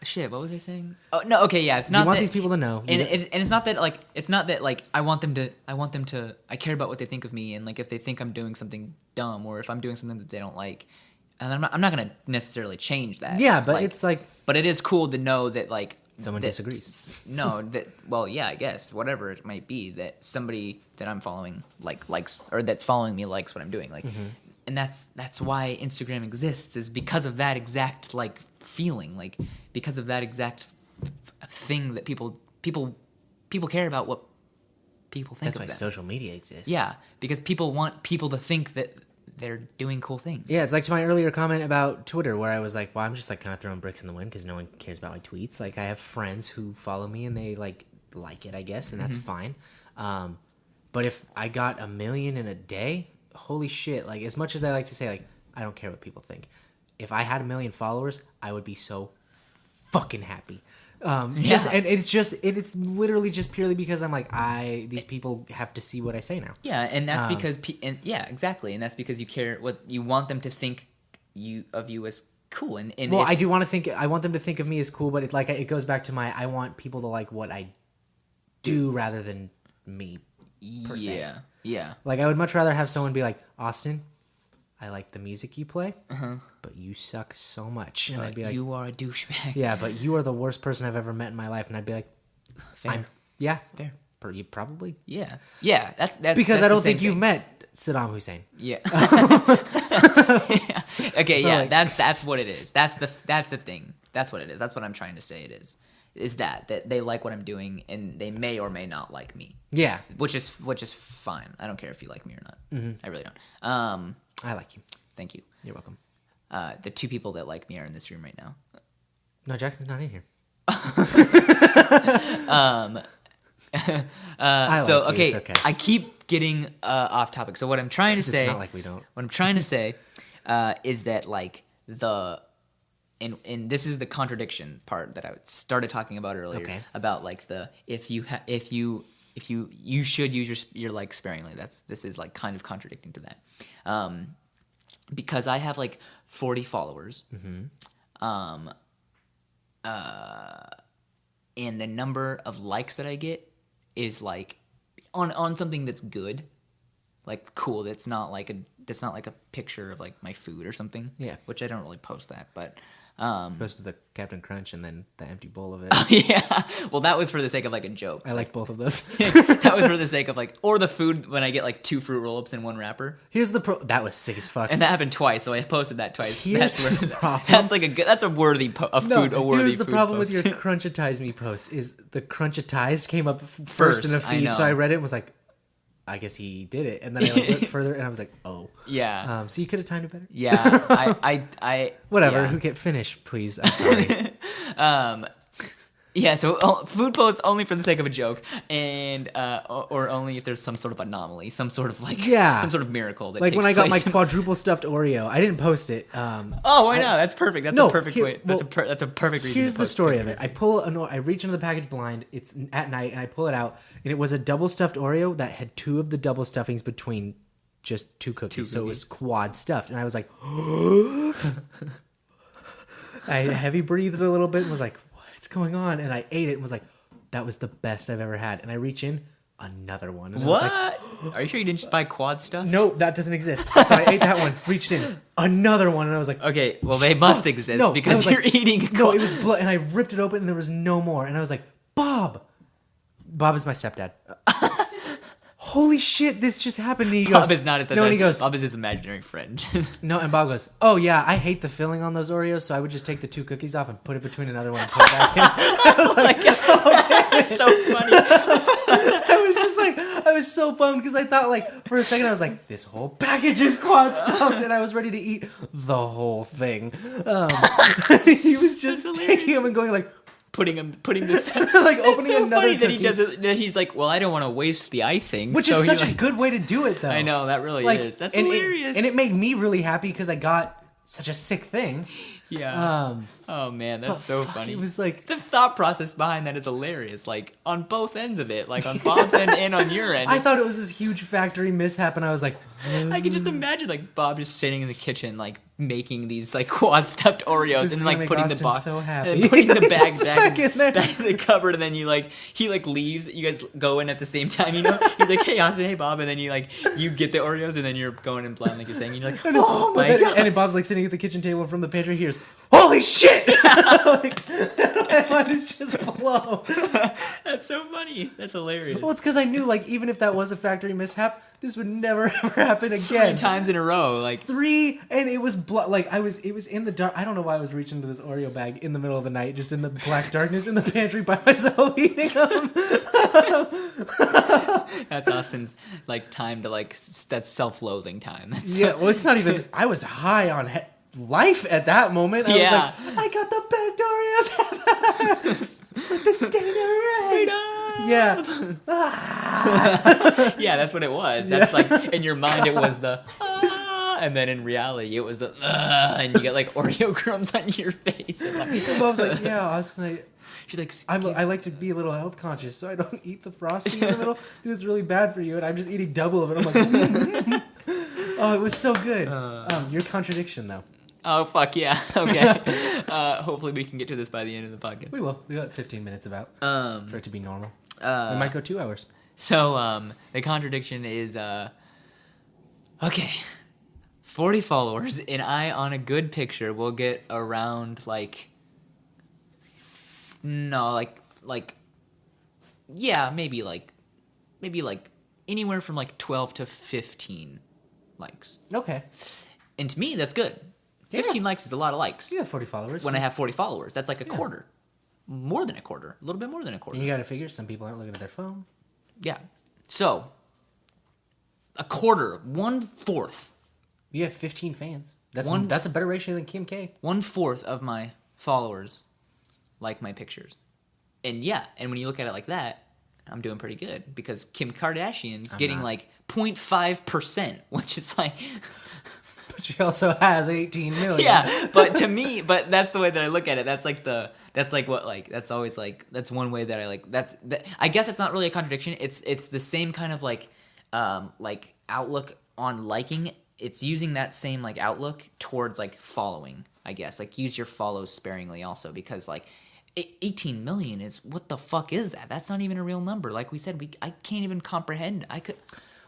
Shit. What was I saying? Oh no. Okay, yeah. It's not You want that, these people to know. and it's not that like I want them to I care about what they think of me, and like if they think I'm doing something dumb or if I'm doing something that they don't like, and I'm not gonna necessarily change that. Yeah, but Like, it's like but it is cool to know that like Someone that- disagrees. No, that well, yeah, I guess whatever it might be that somebody that I'm following likes or that's following me likes what I'm doing, like, and that's why Instagram exists is because of that exact like feeling, like because of that exact thing that people care about what people think that's of why them. social media exists. Yeah, because people want people to think that they're doing cool things. Yeah, it's like to my earlier comment about Twitter where I was like, well, I'm just like kind of throwing bricks in the wind because no one cares about my tweets. Like I have friends who follow me and they like it, I guess, and that's fine. But if I got 1 million in a day, holy shit. Like as much as I like to say, like, I don't care what people think. If I had 1 million followers, I would be so fucking happy. Just Yeah. and it's literally just purely because I'm like these people have to see what I say now. Yeah, and that's because yeah, exactly, and that's because you care what you want them to think of you as cool. And Well, if- I do want to think. I want them to think of me as cool, but it goes back to I want people to like what I do rather than me. Per se. yeah. Like I would much rather have someone be like, Austin, I like the music you play, but you suck so much, and I'd be like, you are a douchebag. yeah, but you are the worst person I've ever met in my life, and I'd be like, Fair. yeah, Fair. You probably Yeah. That's because that's I the don't same think you've thing. met Saddam Hussein. Yeah. Okay. Yeah. Like- That's what it is. That's the thing. That's what it is. That's what I'm trying to say. It is that they like what I'm doing and they may or may not like me, Yeah, which is fine. I don't care if you like me or not. I really don't. I like you. Thank you. You're welcome. The 2 people that like me are in this room right now. No, Jackson's not in here. So like you, okay, it's okay. I keep getting off topic. So what I'm trying to It's say, not like we don't. what I'm trying to say, is that like and this is the contradiction part that I started talking about earlier Okay. about like the if you should use your like sparingly. This is like kind of contradicting to that, because I have like 40 followers, and the number of likes that I get is like on something that's good, like cool. That's not like a picture of like my food or something. Yeah. Which I don't really post that, but Goes to the Captain Crunch and then the empty bowl of it. yeah. Well, that was for the sake of like a joke. I like both of those. That was for the sake of like, or the food when I get like 2 Fruit Roll-Ups in one wrapper, Here's the that was sick as fuck. and that happened twice. So I posted that twice. Here's the problem. That's like that's a worthy food. A worthy here's the food problem post. with your Crunchitize Me post is the Crunchitized came up first in the First, I feed, so know. I read it and was like, I guess he did it, and then I like, looked further and I was like, oh, Yeah. so you could have timed it better. Yeah. I Whatever. yeah. Who can't finish, please? I'm sorry. Yeah, so food posts only for the sake of a joke, and or only if there's some sort of anomaly, some sort of like some sort of miracle that like takes when I got my place. quadruple stuffed Oreo, I didn't post it. Oh, why not? That's perfect. That's No, a perfect here- way. well, That's a perfect reason. Here's to the post story of pictures. it. I reach into the package blind. It's at night, and I pull it out, and it was a double stuffed Oreo that had 2 of the double stuffings between just 2 cookies. So it was quad stuffed, and I was like, I heavy breathed a little bit and was like, what's going on? And I ate it and was like, that was the best I've ever had. And I reach in, another one. And I was What? like, Are you sure you didn't just buy quad stuff? no, that doesn't exist. So I ate that one, reached in, another one, and I was like, Okay, well they must exist no, I because was you're like, eating. no, it was blood, and I ripped it open, and there was no more, and I was like, Bob, Bob is my stepdad. Holy shit, this just happened. And he Bob goes, is not his no, and he goes, Bob is his imaginary friend. no, and Bob goes, oh yeah, I hate the filling on those Oreos, so I would just take the 2 cookies off and put it between another one and put it back in. I was like, It's so funny. I was just like, I was so bummed because I thought like for a second I was like, this whole package is quad stuffed, and I was ready to eat the whole thing. He was just That's taking hilarious. them and going like, putting this like It's opening so another funny that he cookie. does it. That he's like, well, I don't want to waste the icing, Which so is he, such a good way to do it, though. I know that really Like, is. That's and hilarious. and it made me really happy because I got such a sick thing. yeah. Oh man, But that's so fuck, funny. It was like, the thought process behind that is hilarious. Like on both ends of it, like on Bob's end and on your end. I thought it was this huge factory mishap, and I was like, I can just imagine like Bob just sitting in the kitchen, like making these like quad stuffed Oreos, This is and gonna like make putting Austin the box, so happy. and then putting the bag It's back, back in there. back in the cupboard, and then you like he like leaves. You guys go in at the same time, you know. He's like, "Hey Austin, hey Bob," and then you get the Oreos, and then you're going in blind like you're saying. And you're like, "Oh my god!" And Bob's like sitting at the kitchen table from the pantry. Hears, holy shit! Like, my mind is just blown. That's so funny. That's hilarious. Well, it's because I knew, like, even if that was a factory mishap, this would never ever happen 3 again. times in a row, like 3, and it was like it was in the dark. I don't know why I was reaching into this Oreo bag in the middle of the night, just in the black darkness in the pantry by myself eating them. that's Austin's like time to like that's self-loathing time. That's Yeah, well, it's not even. I was high on life at that moment. I Yeah. was like, I got the best Oreos ever. With this Dana Yeah. Yeah, that's what it was. That's like in your mind it was the and then in reality it was the and you get like Oreo crumbs on your face. And, like, And Mom's like, yeah, Austin, she's like, I like to be a little health conscious, so I don't eat the frosting in the middle because it's really bad for you, and I'm just eating double of it. I'm like, oh, it was so good. Your contradiction, though. oh fuck yeah, okay. Hopefully we can get to this by the end of the podcast. We will. We got 15 minutes about for it to be normal. We might go 2 hours. So the contradiction is okay. 40 followers and I on a good picture will get around like yeah, maybe like anywhere from like 12 to 15 likes. Okay. And to me that's good. 15 likes is a lot of likes. You have 40 followers. When I have 40 followers, that's like a quarter. More than a quarter. A little bit more than a quarter. And you got to figure some people aren't looking at their phone. Yeah. So, a quarter, 1/4. You have 15 fans. That's One- that's a better ratio than Kim K. 1/4 of my followers like my pictures. And yeah, and when you look at it like that, I'm doing pretty good because Kim Kardashian's getting not. like 0.5%, which is like But she also has 18 million. yeah, but to me, but that's the way that I look at it. That's always like that's one way that I like I guess it's not really a contradiction. It's the same kind of like outlook on liking. It's using that same like outlook towards like following, I guess. Like use your follows sparingly also because like 18 million is what the fuck is that? That's not even a real number. Like we said, I can't even comprehend.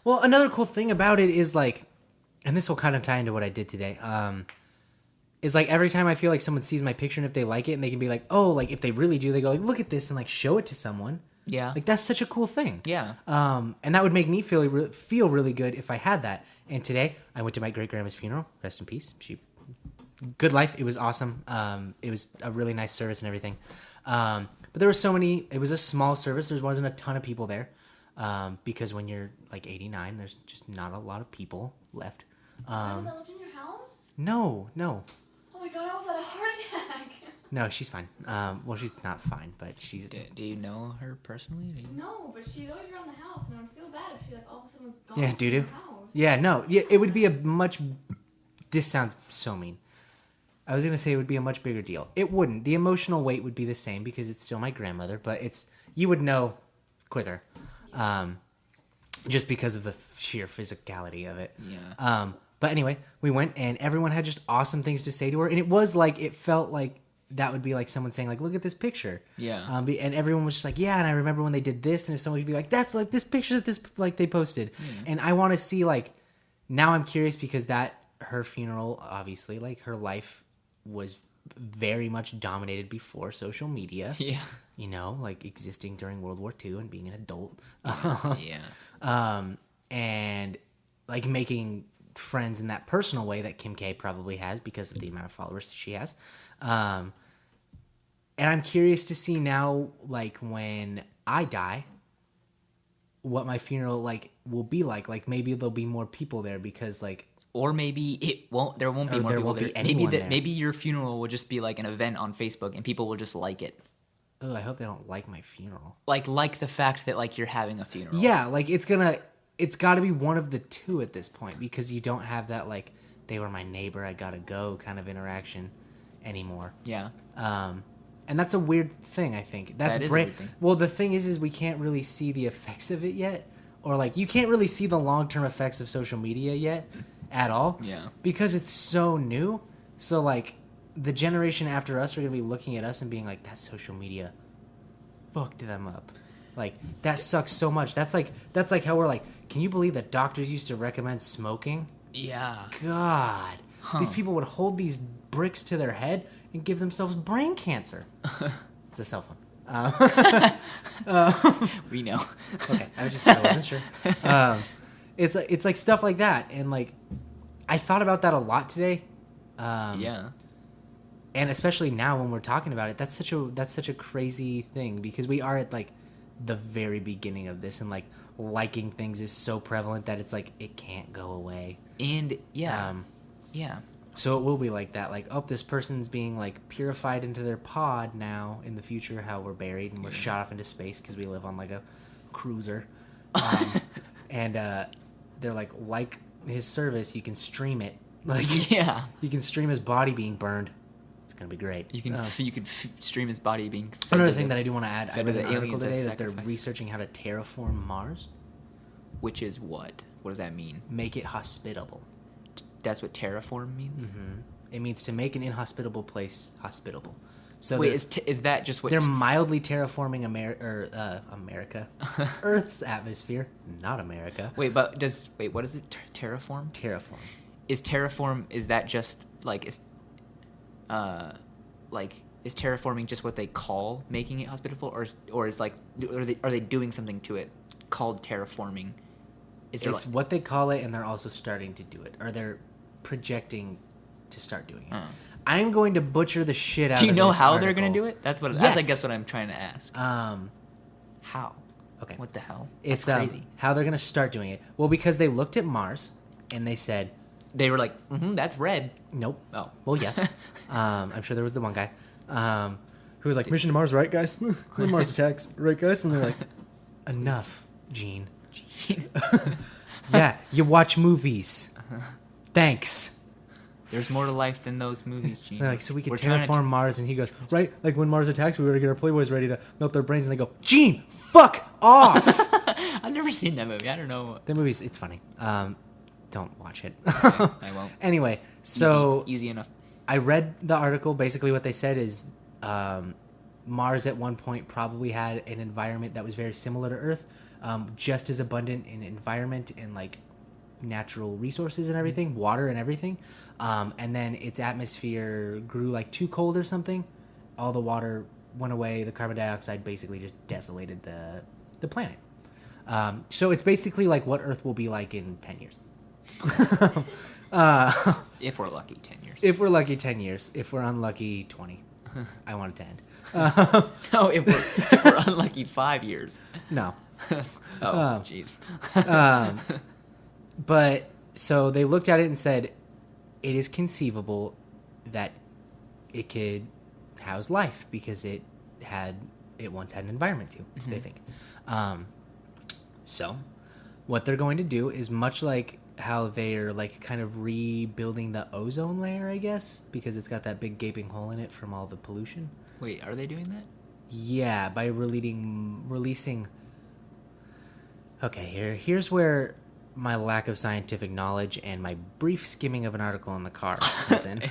Well, another cool thing about it is like, and this will kind of tie into what I did today. Is like every time I feel like someone sees my picture and if they like it and they can be like, oh, like if they really do, they go like, look at this and like show it to someone. Yeah. Like that's such a cool thing. Yeah. And that would make me feel really good if I had that. And today I went to my great grandma's funeral. Rest in peace. Good life. It was awesome. It was a really nice service and everything. But there were so many. It was a small service. There wasn't a ton of people there because when you're like 89, there's just not a lot of people left. That lived in your house? No. Oh my god, I was at a heart attack. No, she's fine. Well, she's not fine, but she's... Do you know her personally? No, but she's always around the house, and I would feel bad if she like all of a sudden was gone Yeah, from doo-doo. the house. Yeah, no. Yeah, it would be a much... This sounds so mean. I was going to say it would be a much bigger deal. It wouldn't. The emotional weight would be the same because it's still my grandmother, but you would know quicker. Just because of the sheer physicality of it. Yeah. But anyway, we went and everyone had just awesome things to say to her. And it felt like that would be like someone saying like, look at this picture. Yeah. And everyone was just like, yeah. And I remember when they did this. And if someone would be like, that's like this picture that this, like they posted. Yeah. And I want to see like, now I'm curious because her funeral, obviously like her life was very much dominated before social media. Yeah. You know, like existing during World War II and being an adult. Yeah. And like making friends in that personal way that Kim K probably has because of the amount of followers she has. And I'm curious to see now, like when I die, what my funeral like will be like. Like maybe there'll be more people there because like, Or maybe it won't. There won't be Or more there people won't be there. Maybe anyone that. there. Maybe your funeral will just be like an event on Facebook, and people will just like it. oh, I hope they don't like my funeral. Like the fact that like you're having a funeral. Yeah, like it's got to be one of the two at this point because you don't have that like they were my neighbor, I gotta go kind of interaction anymore. Yeah. And that's a weird thing. I think that's That is a great. weird thing. Well, the thing is we can't really see the effects of it yet, or like you can't really see the long term effects of social media yet at all. Yeah. Because it's so new. So like the generation after us are gonna be looking at us and being like, "That social media fucked them up." Like that sucks so much. That's like how we're like, can you believe that doctors used to recommend smoking? Yeah. God, these people would hold these bricks to their head and give themselves brain cancer. It's a cell phone. We know. Okay, I wasn't sure. It's like stuff like that, and like I thought about that a lot today. Yeah. And especially now when we're talking about it, that's such a crazy thing because we are at like the very beginning of this, and like liking things is so prevalent that it's like it can't go away. And yeah. Yeah. So it will be like that, like, oh, this person's being like purified into their pod now in the future, how we're buried and we're shot off into space because we live on like a cruiser. And they're like his service, you can stream it. Like, Yeah. you can stream his body being burned. It's going to be great. You can stream his body being. fed Another to thing the- that I do want to add, I fed to read the an article aliens as today that they're sacrifice. researching how to terraform Mars, Which is what? What does that mean? make it hospitable. That's what terraform means. It means to make an inhospitable place hospitable. So Wait, they're- is that just what? they're mildly terraforming America, Earth's atmosphere, not America. Wait, what is it? Terraform? Terraform. Is that just like is terraforming just what they call making it hospitable, or is like are they doing something to it called terraforming? Is there It's what they call it, and they're also starting to do it, or they're projecting to start doing it. I'm going to butcher the shit out. do you of know this how they're article. going to do it? That's I Yes. guess what I'm trying to ask. How? Okay. What the hell? It's That's crazy. how they're going to start doing it. Well, because they looked at Mars and they said, They were like, that's red. "Nope." Oh. Well, yes. I'm sure there was the one guy who was like, "Mission to Mars, right, guys? When Mars attacks, right, guys?" And they're like, "Enough, Gene. Yeah, you watch movies. Thanks." There's more to life than those movies, Gene. They're like, "So we can We're trying to terraform Mars," and he goes, "Right, like when Mars attacks, we gotta get our Playboys ready to melt their brains." And they go, "Gene, fuck off." I've never seen that movie. I don't know. The movie's it's funny. Don't watch it. I won't. Anyway, so easy enough. I read the article. Basically, what they said is Mars at one point probably had an environment that was very similar to Earth, just as abundant in environment and like natural resources and everything, water and everything. And then its atmosphere grew like too cold or something. All the water went away. The carbon dioxide basically just desolated the planet. So it's basically like what Earth will be like in 10 years. If we're lucky, 10 years. If we're lucky, 10 years. If we're unlucky, 20. I want it to end. No, if we're unlucky, 5 years. No. Oh, jeez. But so they looked at it and said, it is conceivable that it could house life because it once had an environment too, they think. So what they're going to do is much like how they're like kind of rebuilding the ozone layer, I guess, because it's got that big gaping hole in it from all the pollution. Wait, are they doing that? Yeah, by releasing. Okay, here's where my lack of scientific knowledge and my brief skimming of an article in the car comes in.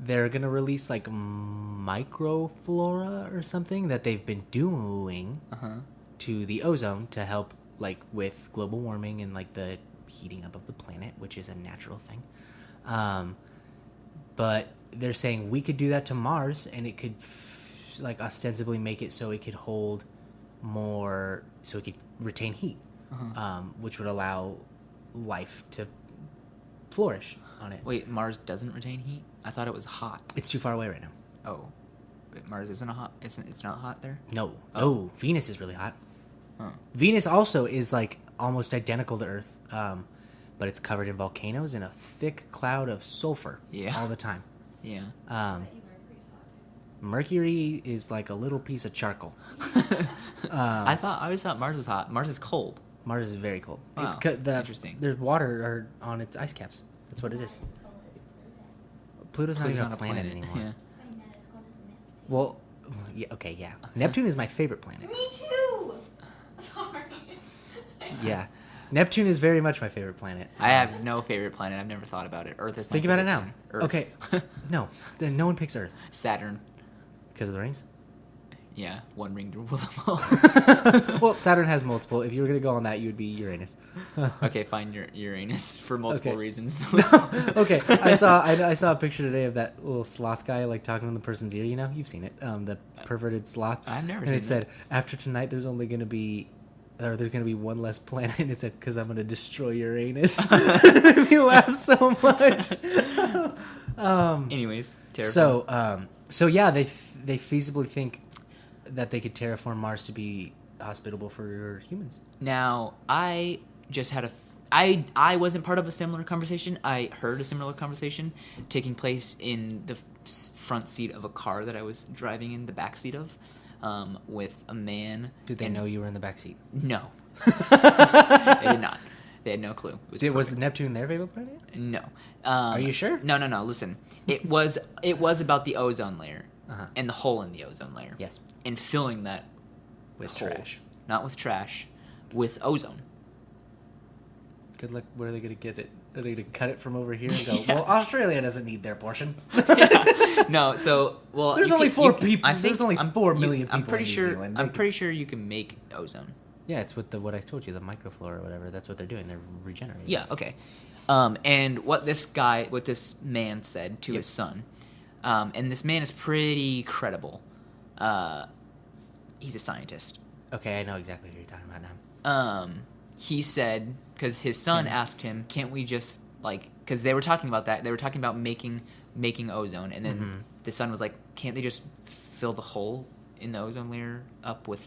They're gonna release like microflora or something that they've been doing to the ozone to help like with global warming and like the heating up of the planet, which is a natural thing. But they're saying we could do that to Mars, and it could like ostensibly make it so it could hold more, so it could retain heat, which would allow life to flourish on it. Wait, Mars doesn't retain heat? I thought it was hot. It's too far away right now. Oh, but Mars isn't a hot. It's not hot there. No, no, Venus is really hot. Oh. Venus also is like almost identical to Earth, but it's covered in volcanoes and a thick cloud of sulfur all the time. Yeah. I bet you Mercury's hot too. Mercury is like a little piece of charcoal. I always thought Mars was hot. Mars is cold. Mars is very cold. Wow, It's interesting. There's water on its ice caps. That's what it is. It's cold as Pluto. Pluto's not Pluto's even not a planet anymore. Yeah. I know it's cold as Neptune. Well, yeah, okay, yeah. Neptune is my favorite planet. Me too. Sorry. Yeah, Neptune is very much my favorite planet. I have no favorite planet. I've never thought about it. Earth is. My Think about it favorite now. planet. Earth. Okay, no, then no one picks Earth Saturn. because of the rings. Yeah, one ring to rule them all. Well, Saturn has multiple. If you were gonna go on that, you would be Uranus. Okay, fine. Uranus for multiple Okay. reasons. Okay, I saw a picture today of that little sloth guy like talking in the person's ear. You know, you've seen it. The perverted sloth. I've never And seen it said, after tonight, there's gonna be one less planet. And it said, because I'm gonna destroy Uranus. It made me laugh so much. Anyways, terrifying. So yeah, they feasibly think that they could terraform Mars to be hospitable for humans. Now, I just had I wasn't part of a similar conversation. I heard a similar conversation taking place in the front seat of a car that I was driving in the back seat of, with a man. Did they know you were in the back seat? No, they did not. They had no clue. It Was perfect. Neptune their favorite planet? No. Are you sure? No. Listen, it was about the ozone layer Uh-huh. and the hole in the ozone layer. Yes. And filling that With hole, trash. not with trash, with ozone. Good luck. Where are they going to get it? Are they going to cut it from over here and go, Yeah. well, Australia doesn't need their portion? No, so well. There's you only can- four you can- people- I think there's only 4 million I'm people pretty in New sure. Zealand. I'm They pretty sure you can make ozone. Yeah, it's with what I told you, the microflora or whatever. That's what they're doing. They're regenerating. Yeah. Okay. And what this man said to Yep. his son, and this man is pretty credible. He's a scientist. Okay, I know exactly what you're talking about now. He said, because his son asked him, can't we just, like, because they were talking about that. They were talking about making ozone. And then the son was like, can't they just fill the hole in the ozone layer up with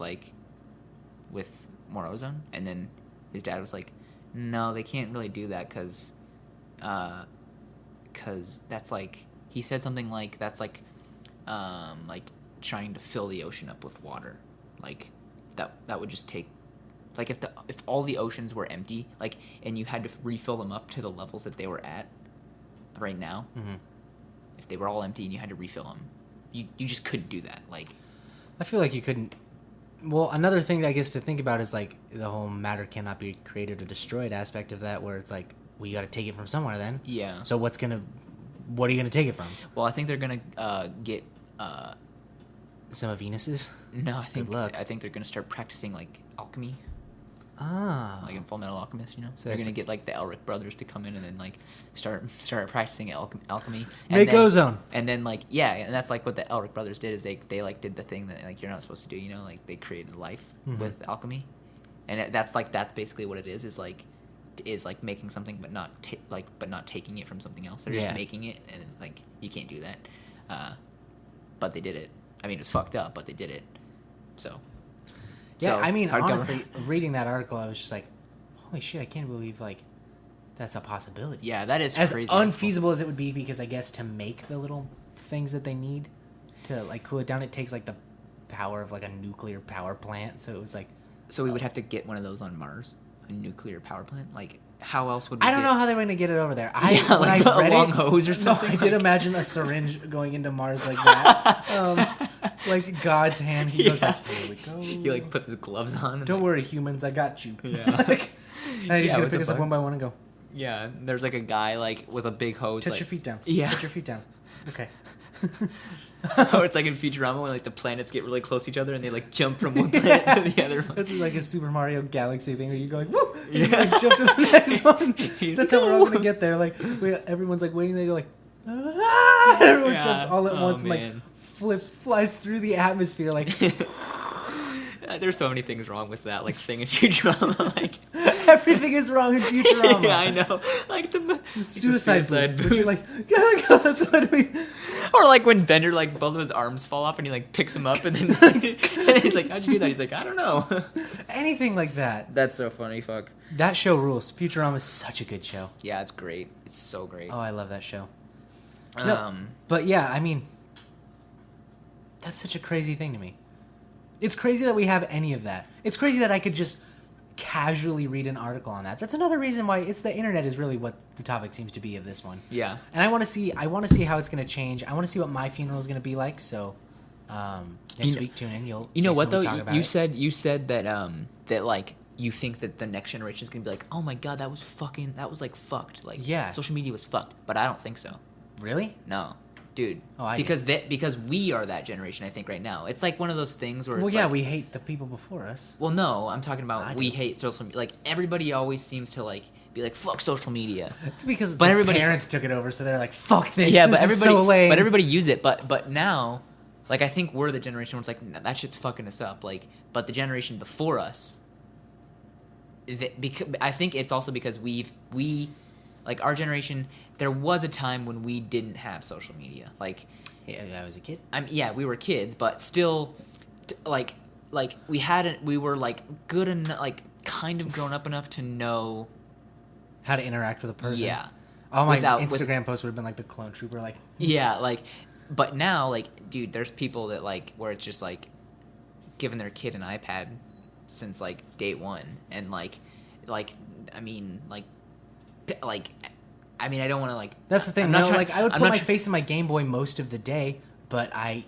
more ozone? And then his dad was like, no, they can't really do that because that's like, he said something like, that's like trying to fill the ocean up with water. Like, that would just take, like, if all the oceans were empty, like, and you had to refill them up to the levels that they were at right now, if they were all empty and you had to refill them, you just couldn't do that. Like, I feel like you couldn't. Well, another thing I guess to think about is like the whole matter cannot be created or destroyed aspect of that, where it's like, well, you got to take it from somewhere then. yeah. So what are you gonna take it from? Well, I think they're gonna get. Some of Venus's? No, I think luck. they're gonna start practicing like alchemy, Ah. like in Full Metal Alchemist. You know, So they're they gonna have to- get like the Elric brothers to come in and then like start practicing alchemy. And Make then, ozone. And then like and that's like what the Elric brothers did is they like did the thing that like you're not supposed to do. You know, like they created life with alchemy, and that's basically what it is like making something but not not taking it from something else. They're Yeah. just making it, and it's like you can't do that. But they did it. I mean, it was fucked up, but they did it. So. Yeah, So, I mean, our honestly, reading that article, I was just like, holy shit, I can't believe, like, that's a possibility. Yeah, that is As crazy. unfeasible as it would be, because I guess to make the little things that they need to, like, cool it down, it takes, like, the power of, like, a nuclear power plant. So it was like... So we would have to get one of those on Mars, a nuclear power plant. Like, how else would we I don't get- know how they were going to get it over there. Yeah, When like I a read long it, hose or something, No, I did like- imagine a syringe going into Mars like that. Like God's hand. He goes Yeah. like, here we go. He like puts his gloves on. And, Don't like, worry, humans, I got you. Yeah. Like, and he's Yeah, going with to pick the us up bug. one by one and go, Yeah, and there's like a guy like with a big hose. touch like, your feet down. Yeah. Touch your feet down. Okay. Or it's like in Futurama when like the planets get really close to each other and they like jump from one planet to the other one. That's like a Super Mario Galaxy thing where you go like, woo! And you Yeah. like jump to the next one. You That's how we're all go. going to get there. Like, everyone's like waiting. They go like, ah! Everyone Yeah. jumps all at Oh, once and man. like flies through the atmosphere like There's so many things wrong with that like thing in Futurama. Like everything is wrong in Futurama. yeah, I know. Like the Suicide booth. But booth. you're like, God, that's what we. Or like when Bender like both of his arms fall off and he like picks him up and then and he's like, how'd you do that? He's like, I don't know. Anything like that. That's so funny. Fuck. That show rules. Futurama is such a good show. Yeah, it's great. It's so great. Oh, I love that show. No, Um, but yeah, I mean, that's such a crazy thing to me. It's crazy that we have any of that. It's crazy that I could just casually read an article on that. That's another reason why it's the internet is really what the topic seems to be of this one. yeah. And I want to see how it's going to change. I want to see what my funeral is going to be like. So next week, tune in. You know what though? Talk about You it. said that that like you think that the next generation is gonna be like, oh my god, that was like fucked. Like Yeah. social media was fucked. But I don't think so. Really? No, dude. Oh, I because we are that generation. I think right now it's like one of those things where Well, it's yeah, like, we hate the people before us. Well, no, I'm talking I about do. we hate social media. Like everybody always seems to like be like fuck social media. It's because But the everybody- parents took it over, so they're like, "Fuck this." Yeah, this but is everybody so lame. but everybody use it. But now, like I think we're the generation where it's like "Nah, that shit's fucking us up. Like, but the generation before us, because I think it's also because we like our generation. There was a time when we didn't have social media. Like, Yeah, I was a kid. yeah, we were kids, but still, like we were like good enough, like kind of grown up enough to know. How to interact with a person. Yeah. All my Without- with- Instagram posts would have been like the clone trooper, like, Yeah, like, but now, like, dude, there's people that like where it's just like giving their kid an iPad since like day one, and like, I mean, I mean, I don't want to like. that's the thing. I'm not No, trying- like I would I'm put not my tr- face in my Game Boy most of the day, but I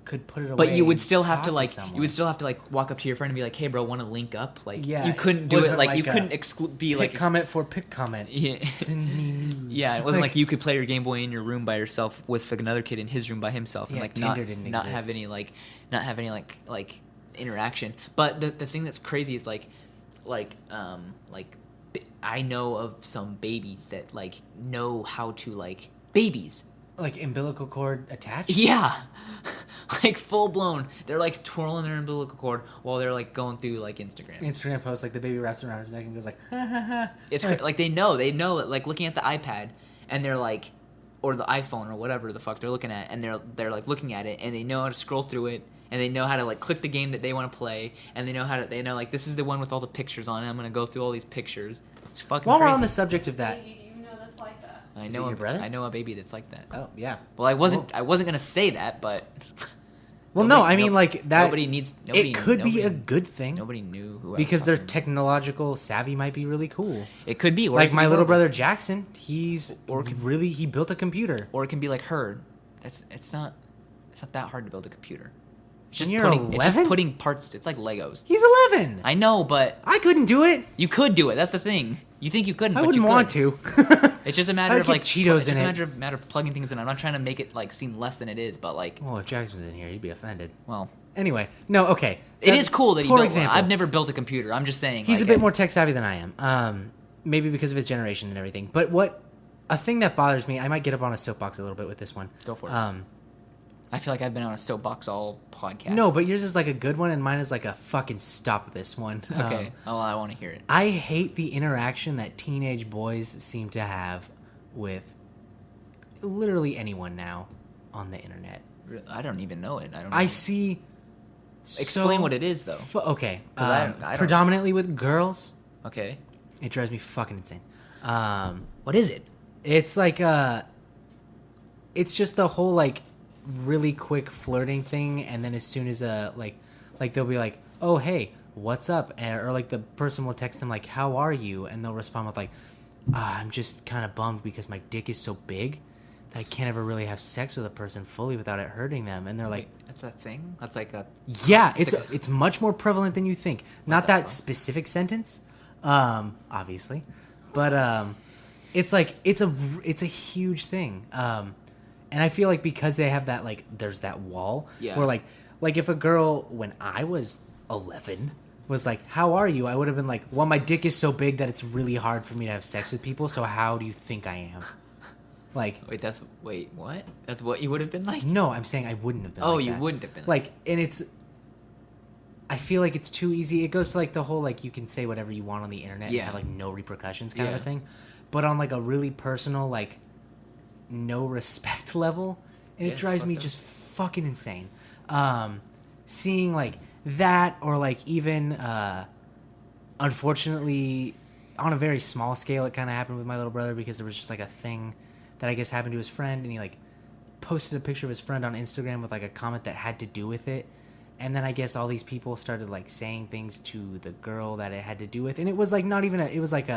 could put it away. But you would and still have talk to like, someone. you would still have to like walk up to your friend and be like, "Hey, bro, want to link up?" Like, Yeah, you couldn't do it. wasn't Like, you like a couldn't be pick like, comment for pick comment. Yeah. Send me nudes. yeah, it wasn't like you could play your Game Boy in your room by yourself with another kid in his room by himself, and Yeah, like Tinder didn't not exist. have any like interaction. But the thing that's crazy is like I know of some babies that like know how to like babies. like umbilical cord attached. Yeah, like full blown. They're like twirling their umbilical cord while they're like going through like Instagram. Instagram post like the baby wraps around his neck and goes like, ha ha ha. It's like they know like looking at the iPad and they're like, or the iPhone or whatever the fuck they're looking at, and they're like looking at it and they know how to scroll through it, and they know how to like click the game that they want to play, and they know like this is the one with all the pictures on it. I'm gonna go through all these pictures. It's fucking While crazy. we're on the subject of that, Baby, do you know that's like that? I Is it know your brother? I know a baby that's like that. oh yeah. Well, I wasn't gonna say that, but Well, nobody- no, I mean like that. Nobody needs. Nobody, it could be a nobody- good thing Nobody knew who I because their fucking- technological savvy might be really cool. It could be or it Like could my be little horrible. brother Jackson, he's Or it could- really he built a computer. or it can be like her. It's not that hard to build a computer. It's just And you're putting 11? parts. It's like Legos. He's 11. I know, but I couldn't do it. you could do it. That's the thing. You think you couldn't, I but wouldn't you want could. to. It's just a matter I'd of get like Cheetos it's just in a it. matter of plugging things in. I'm not trying to make it like seem less than it is, but like, Well, if Jackson was in here, he'd be offended. well, Anyway, no, okay. it is cool that he For built example, one. I've never built a computer. I'm just saying he's like, a bit more tech savvy than I am. Maybe because of his generation and everything. But a thing that bothers me, I might get up on a soapbox a little bit with this one. Go for it. I feel like I've been on a soapbox all podcast. No, but yours is like a good one, and mine is like a fucking stop this one. Okay. Oh, I want to hear it. I hate the interaction that teenage boys seem to have with literally anyone now on the internet. I don't even know it. I don't. I know. see. Explain what it is, though. Okay. 'Cause I don't- predominantly with girls. Okay. It drives me fucking insane. What is it? It's like it's just the whole like really quick flirting thing, and then as soon as like they'll be like, oh hey, what's up, or like the person will text them like, how are you, and they'll respond with like, I'm just kind of bummed because my dick is so big that I can't ever really have sex with a person fully without it hurting them, and they're like, Wait, that's a thing. That's like a. yeah, it's much more prevalent than you think. Not the that fuck? specific sentence, obviously, but it's like it's a huge thing. And I feel like because they have that like there's that wall Yeah. where like if a girl when I was 11 was like, how are you? I would have been like, well, my dick is so big that it's really hard for me to have sex with people. So how do you think I am? Like, Wait, what? That's what you would have been like? no, I'm saying I wouldn't have been. Oh, like you that. wouldn't have been Like, and it's. I feel like it's too easy. It goes to like the whole like you can say whatever you want on the internet and Yeah. have like no repercussions kind of Yeah. a thing, but on like a really personal like no respect level, and Yeah, it it's drives me fucked up. just fucking insane. Seeing like that or like even unfortunately on a very small scale, it kind of happened with my little brother because there was just like a thing that I guess happened to his friend, and he like posted a picture of his friend on Instagram with like a comment that had to do with it. And then I guess all these people started like saying things to the girl that it had to do with, and it was like not even it was like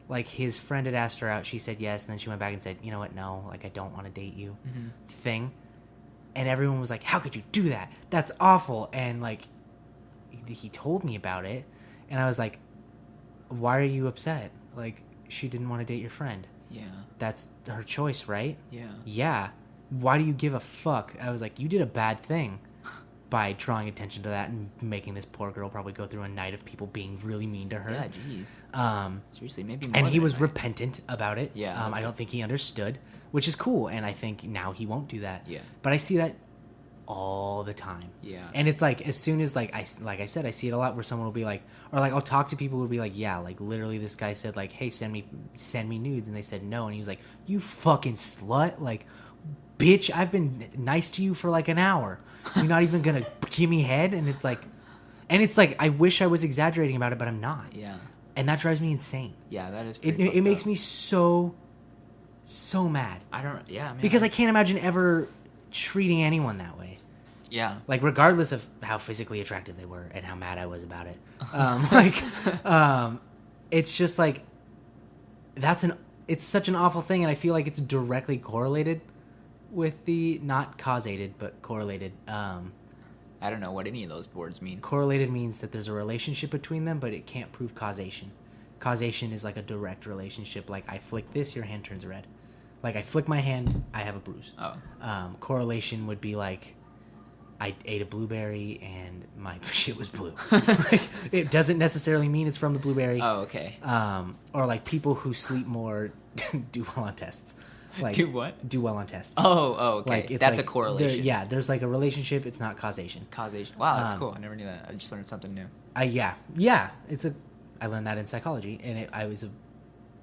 like his friend had asked her out, she said yes, and then she went back and said, you know what, no, like I don't want to date you, thing. And everyone was like, how could you do that? That's awful. And like he told me about it, and I was like, why are you upset? Like, she didn't want to date your friend. Yeah. That's her choice, right? Yeah. Yeah. Why do you give a fuck? I was like, you did a bad thing by drawing attention to that and making this poor girl probably go through a night of people being really mean to her. Yeah, jeez. Seriously, maybe more And he than was a night. repentant about it. Yeah, that's I don't good. think he understood, which is cool. And I think now he won't do that. Yeah. But I see that all the time. Yeah. And it's like, as soon as like I said, I see it a lot where someone will be like, or like I'll talk to people who will be like, yeah, like literally this guy said like, hey, send me nudes. And they said no. And he was like, you fucking slut. Like, bitch, I've been nice to you for like an hour. You're not even going to give me head. And it's like, I wish I was exaggerating about it, but I'm not. Yeah. And that drives me insane. Yeah, that is It, pretty it makes fucked me so mad. up. Man. Because I can't imagine ever treating anyone that way. Yeah. Like, regardless of how physically attractive they were and how mad I was about it. It's just like, it's such an awful thing, and I feel like it's directly correlated with not causated, but correlated. I don't know what any of those words mean. Correlated means that there's a relationship between them, but it can't prove causation. Causation is like a direct relationship. Like, I flick this, your hand turns red. Like, I flick my hand, I have a bruise. Oh. Correlation would be like, I ate a blueberry and my shit was blue. Like, it doesn't necessarily mean it's from the blueberry. Oh, okay. Or like people who sleep more do well on tests. Like, Do what? Do well on tests. Oh, okay. Like, it's That's like a correlation. there's like a relationship. It's not causation. Causation. Wow, that's Um, cool. I never knew that. I just learned something new. Yeah. I learned that in psychology, and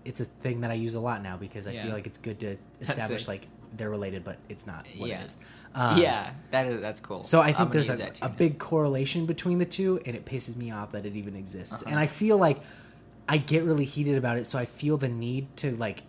it's a thing that I use a lot now because I Yeah. feel like it's good to That's establish sick. like they're related, but it's not what Yeah. it is. Yeah, that's cool. So I I'm think gonna there's use a that too now. big correlation between the two, and it pisses me off that it even exists. Uh-huh. And I feel like I get really heated about it, so I feel the need to like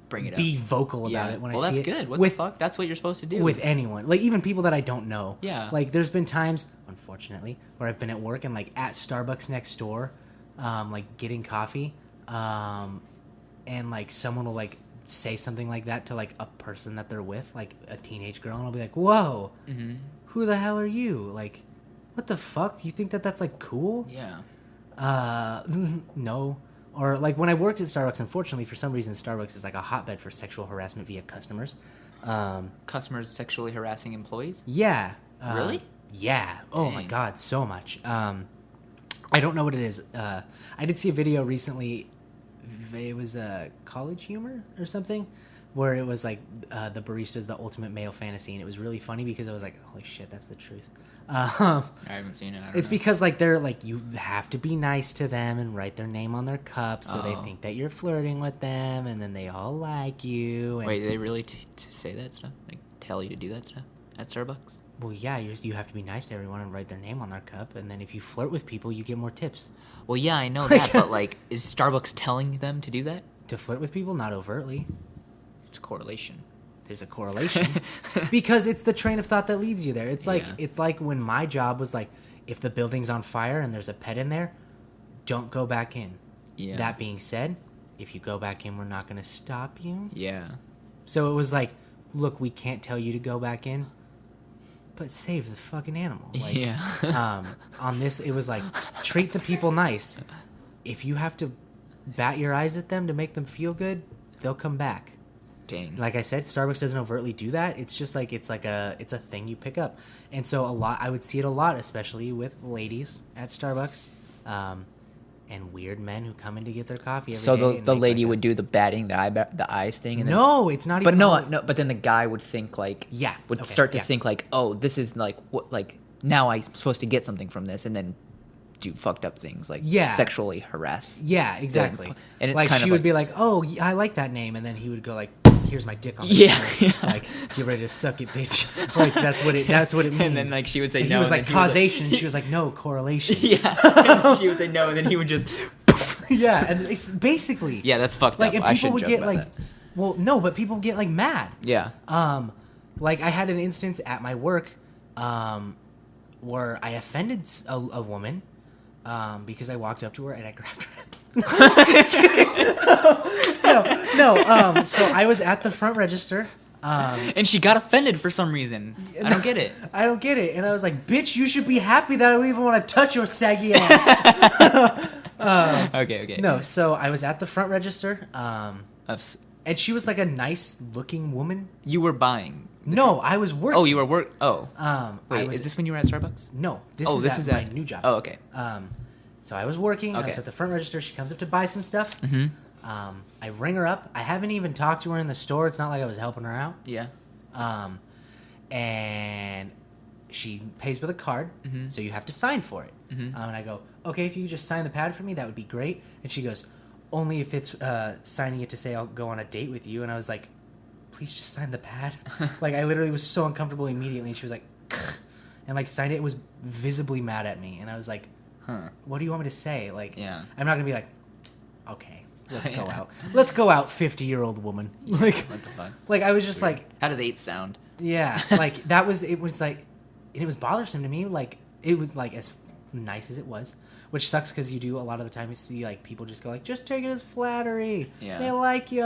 Bring it be up. vocal about it when well, I see that's it. good. What with, the fuck? That's what you're supposed to do. With anyone, like even people that I don't know. Yeah. Like there's been times, unfortunately, where I've been at work and like at Starbucks next door, like getting coffee, and like someone will like say something like that to like a person that they're with, like a teenage girl, and I'll be like, "Whoa, Mm-hmm. who the hell are you? Like, what the fuck? You think that that's like cool?" Yeah. No. Or like when I worked at Starbucks, unfortunately, for some reason, Starbucks is like a hotbed for sexual harassment via customers. Customers sexually harassing employees? Yeah. Really? Yeah. Oh my Dang. god, so much. I don't know what it is. I did see a video recently. It was College Humor or something, where it was like the barista's the ultimate male fantasy, and it was really funny because I was like, holy shit, that's the truth. I haven't seen it. I don't It's know. because like they're like you have to be nice to them and write their name on their cup so they Oh. think that you're flirting with them, and then they all like you. And, Wait, do they really say that stuff? Like, tell you to do that stuff at Starbucks? well, yeah, you have to be nice to everyone and write their name on their cup, and then if you flirt with people, you get more tips. Well, yeah, I know that, but, like, is Starbucks telling them to do that? To flirt with people, not overtly. It's correlation. There's a correlation because it's the train of thought that leads you there. It's like Yeah. it's like when my job was like, if the building's on fire and there's a pet in there, don't go back in. Yeah. That being said, if you go back in, we're not going to stop you. Yeah. So it was like, look, we can't tell you to go back in, but save the fucking animal. Like, Yeah. On this, it was like, treat the people nice. If you have to bat your eyes at them to make them feel good, they'll come back. Dang. Like I said, Starbucks doesn't overtly do that. It's just like it's a thing you pick up, and so I would see it a lot, especially with ladies at Starbucks. and weird men who come in to get their coffee every So day. the lady would do the batting, the eyes thing, and then, No, it's not but even. no. But then the guy would think like, Yeah, would okay, start to yeah. think like, oh, this is like what, like now I'm supposed to get something from this, and then do fucked up things like Yeah. sexually harass. Yeah, exactly. And it's like kind she of would like- be like, "Oh, I like that name," and then he would go like, "Here's my dick on the Yeah, table." yeah. Like, get ready to suck it, bitch. Like that's what it means. And then like she would say And no. he was and like then he was causation. and she was like, "No, correlation." yeah. And she would say no, and then he would just. Yeah, and it's basically. Yeah, that's fucked Like, up. and I people should would joke get about like, that. well, no, but people get like mad. Yeah. Like I had an instance at my work, where I offended a woman, because I walked up to her and I grabbed her. No. So I was at the front register. And she got offended for some reason. I don't get it. I don't get it. And I was like, bitch, you should be happy that I don't even want to touch your saggy ass. Okay. No, so I was at the front register, Of and she was like a nice looking woman. You were buying. No, I was working. Oh, you were Oh. I Wait, was, is this when you were at Starbucks? No, this Oh, is this at is my at- new job. Oh, okay. So I was working. I was Okay. at the front register. She comes up to buy some stuff. Mm-hmm. I ring her up. I haven't even talked to her in the store. It's not like I was helping her out. Yeah. And she pays with a card, so you have to sign for it. And I go, okay, if you could just sign the pad for me, that would be great. And she goes, only if it's signing it to say I'll go on a date with you. And I was like, please just sign the pad. Like, I literally was so uncomfortable immediately. And she was like, and like signed it, was visibly mad at me. And I was like, Huh. what do you want me to say? Like, Yeah. I'm not gonna be like, okay, let's go Yeah. out. Let's go out, 50-year-old woman. Like, What the fuck? like I was just like, How does 8 sound? yeah, like it was like, and it was bothersome to me. Like, it was like as nice as it was, which sucks because you do a lot of the time you see like people just go like, just take it as flattery. Yeah. They like you.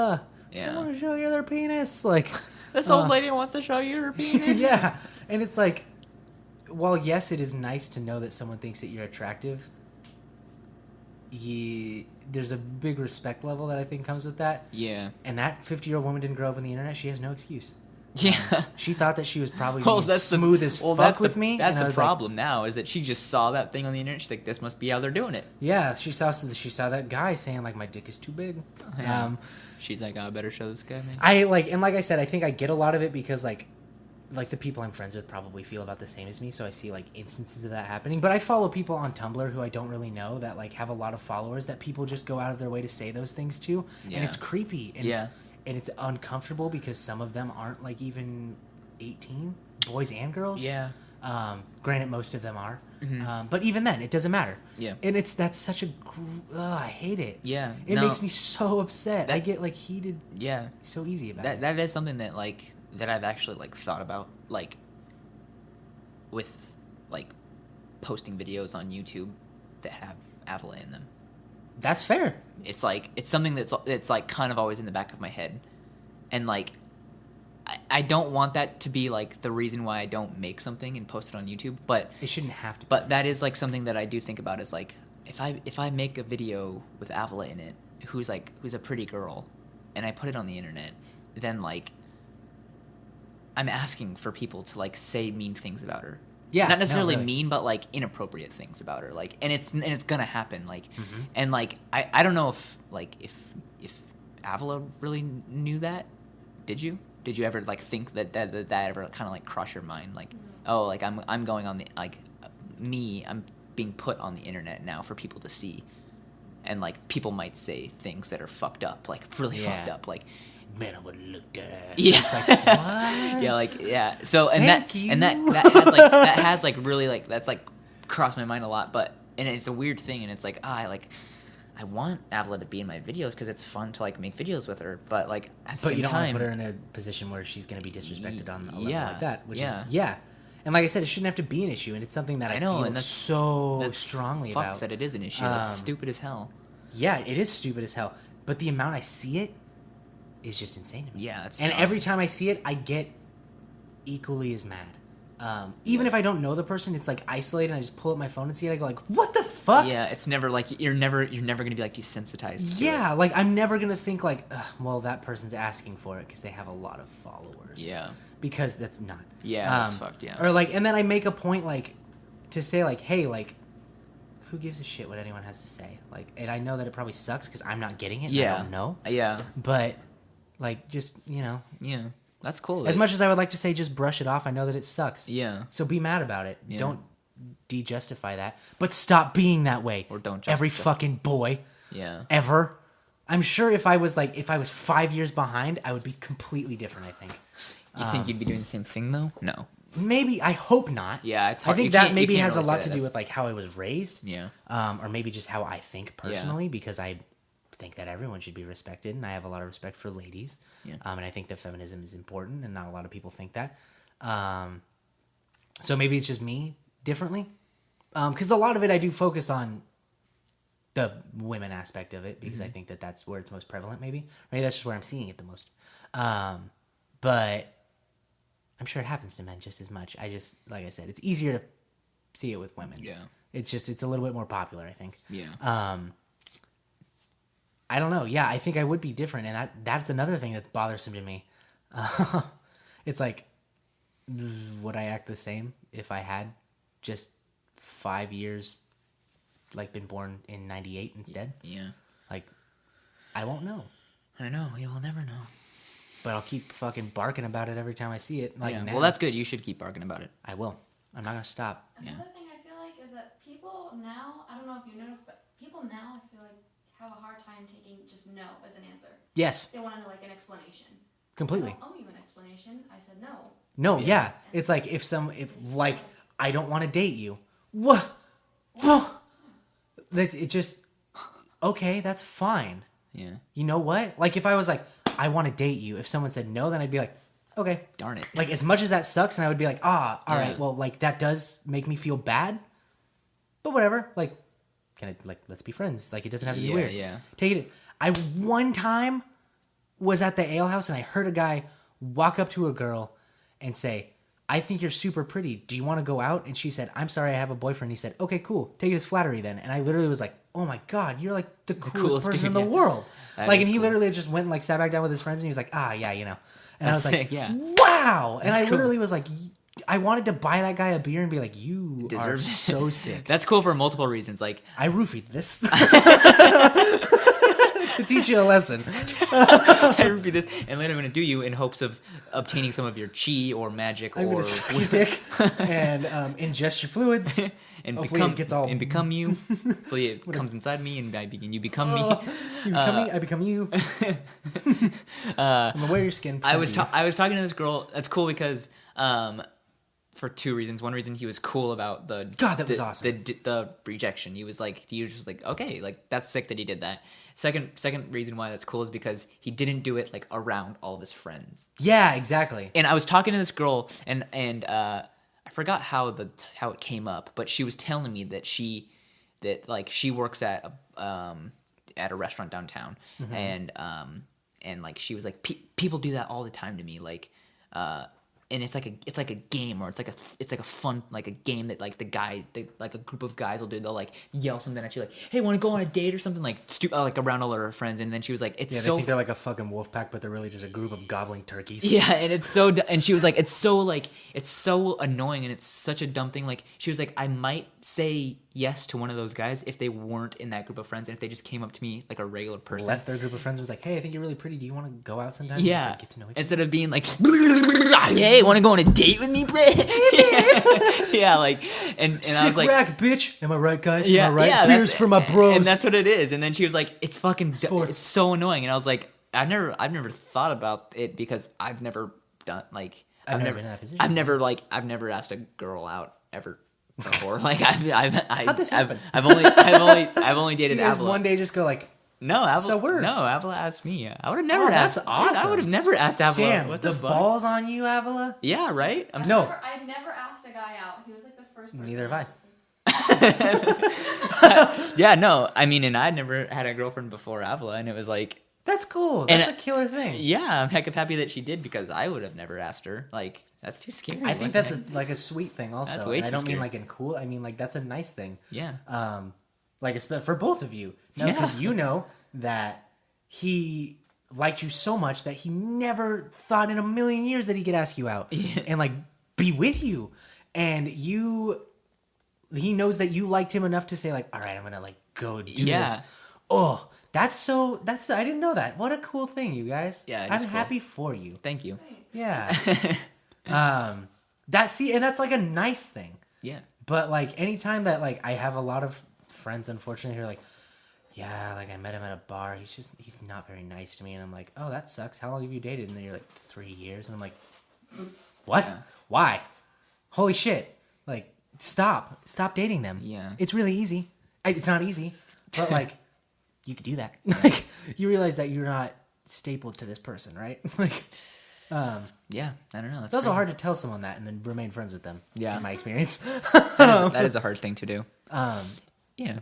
Yeah. They want to show you their penis. Like, This old lady wants to show you her penis. yeah, and it's like, while yes, it is nice to know that someone thinks that you're attractive. There's a big respect level that I think comes with that. Yeah. And that 50-year-old woman didn't grow up on the internet. She has no excuse. Yeah. She thought that she was probably Well, being that's the- smooth as fuck that's with the, me. That's and I the was like, problem now is that she just saw that thing on the internet. She's like, this must be how they're doing it. yeah, she saw that guy saying like my dick is too big. Yeah. She's like, I better show this guy, man. I like I said, I think I get a lot of it because like the people I'm friends with probably feel about the same as me, so I see like instances of that happening. But I follow people on Tumblr who I don't really know that like have a lot of followers that people just go out of their way to say those things to, Yeah. and it's creepy and Yeah. it's uncomfortable because some of them aren't like even 18, boys and girls. Yeah. Granted, most of them are, Mhm. but even then, it doesn't matter. Yeah. And that's such a I hate it. Yeah. It No. makes me so upset. I That- get like heated Yeah. so easy about That it. that is something that like that I've actually like thought about like with like posting videos on YouTube that have Avila in them. That's fair. It's like it's something it's like kind of always in the back of my head, and like I don't want that to be like the reason why I don't make something and post it on YouTube, but It shouldn't have to. but that is like something that I do think about is like if I make a video with Avila in it who's a pretty girl and I put it on the internet, then like I'm asking for people to like say mean things about her. Yeah, Not no, necessarily really. mean, but like inappropriate things about her. Like and it's gonna happen. Like Mhm. and like I don't know if Avila really knew that. Did you? Did you ever like think that ever kind of like cross your mind? Like, oh, like I'm going on the like I'm being put on the internet now for people to see, and like people might say things that are fucked up, like really Yeah. fucked up, like Man, I would have looked at ass. Yeah. It's like, what? yeah, like yeah. So and Thank that you. that has like really like that's like crossed my mind a lot, but and it's a weird thing, and it's like I want Avila to be in my videos because it's fun to like make videos with her, but like at the But same you don't want to time, put her in a position where she's going to be disrespected on a level Yeah, like that. Which yeah. is, yeah. And like I said, it shouldn't have to be an issue, and it's something that I know, feel and that's so that's strongly fucked about. that it is an issue. That's Um, stupid as hell. Yeah, it is stupid as hell. But the amount I see it is just insane to me. Yeah, it's And not- every time I see it, I get equally as mad. Even if I don't know the person, it's like isolated, and I just pull up my phone and see it. I go like, "What the fuck?" Yeah, it's never like you're never gonna be like desensitized. to Yeah, it. like I'm never gonna think like, "Ugh, well, that person's asking for it because they have a lot of followers. Yeah. Because that's not. Yeah, that's fucked, yeah. Or like, and then I make a point like to say like, hey, like, who gives a shit what anyone has to say? Like, and I know that it probably sucks because I'm not getting it. And Yeah. I don't know. Yeah. But like, just Yeah. That's cool. as much as I would like to say, just brush it off. I know that it sucks. Yeah. So be mad about it. Yeah. Don't de-justify that. But stop being that way. Or don't every just- fucking boy Yeah. ever. I'm sure if I was 5 years behind, I would be completely different. I think. You think you'd be doing the same thing though? No. Maybe I hope not. Yeah, it's I hard. think You that can't- you maybe can't has a really lot say to do that. with like how I was raised. Yeah. Or maybe just how I think personally, because I think that everyone should be respected, and I have a lot of respect for ladies. Yeah. And I think that feminism is important, and not a lot of people think that. So maybe it's just me differently, because a lot of it I do focus on the women aspect of it, because I think that that's where it's most prevalent. Maybe that's just where I'm seeing it the most. But I'm sure it happens to men just as much. I just, like I said, it's easier to see it with women. Yeah. It's a little bit more popular, I think. Yeah. I don't know. Yeah, I think I would be different, and that's another thing that's bothersome to me. It's like, would I act the same if I had just 5 years, like been born in '98 instead? Yeah. Like, I won't know, I know. You will never know. but I'll keep fucking barking about it every time I see it. Like, Yeah. now. Well, that's good. You should keep barking about it. I will. I'm not gonna stop. Another thing I feel like is that people now, I don't know if you noticed, but people now I feel like have a hard time taking just no as an answer. Yes, They want to know like an explanation. completely. I don't owe you an explanation. I said no. No, yeah. It's like if like I don't want to date you. What? It just okay. That's fine. Yeah. You know what? Like if I was like I want to date you, if someone said no, then I'd be like, okay. Darn it. Like as much as that sucks, and I would be like, all Yeah. right. Well, like that does make me feel bad, but whatever. Like, can I let's be friends? Like it doesn't have to be Yeah, weird. yeah. Take it. I one time was at the ale house and I heard a guy walk up to a girl and say, I think you're super pretty. Do you want to go out? And she said, I'm sorry, I have a boyfriend. He said, okay, cool. Take it as flattery then. And I literally was like, oh my God, you're like the coolest person dude, in the yeah. world. That Like, is and he cool. literally just went and like sat back down with his friends and he was like, you know. And I was That's like, sick, yeah. wow. And I That's literally was like, I wanted to buy that guy a beer and be like, you are Deserve it. so sick. That's cool for multiple reasons. Like, I roofied this. To teach you a lesson. I repeat this, and later I'm going to do you in hopes of obtaining some of your chi or magic I'm or gonna suck your dick and ingest your fluids. and Hopefully become it gets all- and become you. Hopefully it comes inside me and you become me. You become me, I become you. I'm gonna wear your skin. I was talking to this girl. That's cool because for two reasons. One reason he was cool about the God, that was awesome. The rejection. He was just like okay, like that's sick that he did that. Second reason why that's cool is because he didn't do it like around all of his friends. Yeah, exactly. And I was talking to this girl, and I forgot how it came up, but she was telling me that she works at a restaurant downtown, and like she was like people do that all the time to me, like and it's like a game, or it's like a fun, like a game that like like a group of guys will do. They'll like yell something at you like, hey, want to go on a date or something, like like around all of her friends. And then she was like, it's Yeah, they so think they're like a fucking wolf pack, but they're really just a group of gobbling turkeys. yeah, and and she was like, it's so annoying, and it's such a dumb thing. Like, she was like, I might say yes to one of those guys if they weren't in that group of friends, and if they just came up to me like a regular person. Left their group of friends and was like, hey, I think you're really pretty. Do you want to go out sometime? Yeah, Just, like, get to know each other. instead of being like, hey, want to go on a date with me, bro? Yeah, like, and I Sick was like, rack, bitch. Am I right, guys? yeah, Am I right? yeah, Beers that's- for my bros. and that's what it is. And then she was like, it's fucking, Sports. it's so annoying. And I was like, I've never thought about it because I've never done like, I've never been in that position. I've never asked a girl out ever before. Like How'd this happen? I've only dated you guys Avila. one day just go like, No, Avila. So word. No, Avila asked me. I would have never that's asked. awesome. I would have never asked Avila. damn, what the the fuck? balls on you, Avila. Yeah, right. I'm No. I've never asked a guy out. He was like the first person. Neither have I. Yeah, no. I mean, and I'd never had a girlfriend before Avila, and it was like, That's cool. And That's a killer thing. yeah, I'm heck of happy that she did because I would have never asked her. Like, that's too scary. I think What that's the like a sweet thing also. That's way And I too don't mean scary. like in cool. I mean like that's a nice thing. heck? Yeah. Like it's for both of you. No, Yeah. because you know that he liked you so much that he never thought in a million years that he could ask you out Yeah. and like be with you. And you he knows that you liked him enough to say like, all right, I'm gonna like go do Yeah. this. Oh, that's I didn't know that. What a cool thing, you guys. Yeah, it I'm is cool. happy for you. Thank you. Yeah. And that's like a nice thing. Yeah. But like anytime that like I have a lot of friends, unfortunately, who are like, yeah, like I met him at a bar. He's not very nice to me, and I'm like, oh, that sucks. How long have you dated? And then you're like 3 years, and I'm like, what? Yeah. Why? Holy shit! Like, stop dating them. Yeah. It's really easy. It's not easy, but like, you could do that. Like, you realize that you're not stapled to this person, right? Like, Yeah. I don't know. it's also hard to tell someone that and then remain friends with them. Yeah. in my experience. That is a hard thing to do. Yeah.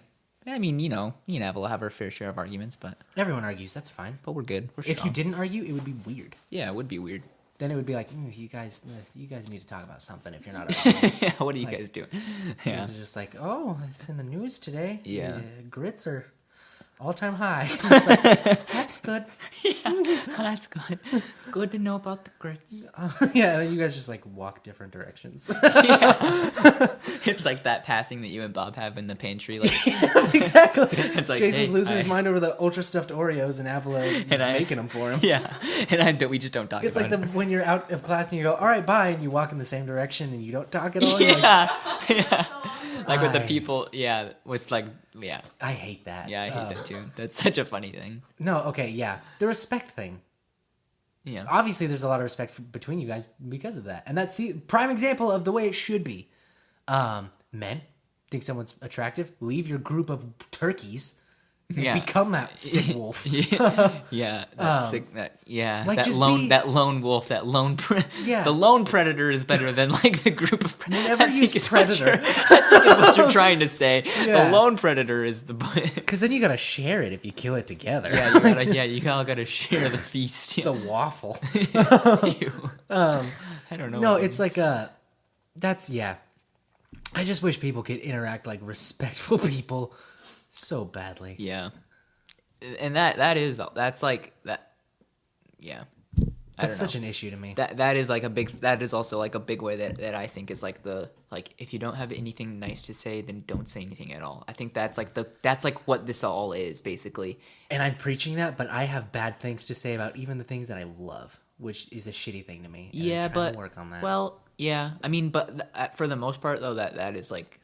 I mean, you know, me and Avril have our fair share of arguments, but Everyone argues. That's fine. we're good. We're If you strong. didn't argue, it would be weird. Yeah, it would be weird. Then it would be like, you guys need to talk about something if you're not arguing. What are you Like- guys doing? Yeah. Yeah. It's just like, oh, it's in the news today. Yeah. The grits are all-time high. It's like, that's good. That's good. Good to know about the grits. Yeah, and then you guys just like walk different directions. It's like that passing that you and Bob have in the pantry. Like, Exactly. It's like, Jason's hey, losing his I- mind over the ultra stuffed Oreos, and Avila is I- making them for him. yeah, and we just don't talk It's like about when you're out of class and you go, all right, bye, and you walk in the same direction and you don't talk at all. it. You're like, Yeah, like with the I- people. Yeah, with like, yeah, I hate that. I hate that too. That's such a funny thing. No, okay, yeah. The respect thing. Yeah, Obviously, there's a lot of respect between you guys because of that. And that's prime example of the way it should be. Men, think someone's attractive, leave your group of turkeys, and Yeah. become that sick wolf. yeah, that's sick. like, That just lone, be- that lone wolf, that lone, Yeah. the lone predator is better than like the group of. Never I think use is what predator. you're- I think is what you're trying to say. Yeah. The lone predator is the. Because then you gotta share it if you kill it together. You all gotta share the feast. The waffle. Ew. I don't know. No, it's like yeah. I just wish people could interact like respectful people so badly. Yeah, and that's like that. Yeah, That's such an issue to me. that is like a big. That is also like a big way that I think is like if you don't have anything nice to say, then don't say anything at all. I think that's like what this all is basically. And I'm preaching that, but I have bad things to say about even the things that I love, which is a shitty thing to me. And Yeah, I'm trying but to work on that. well, yeah. I mean, but for the most part though, that is like.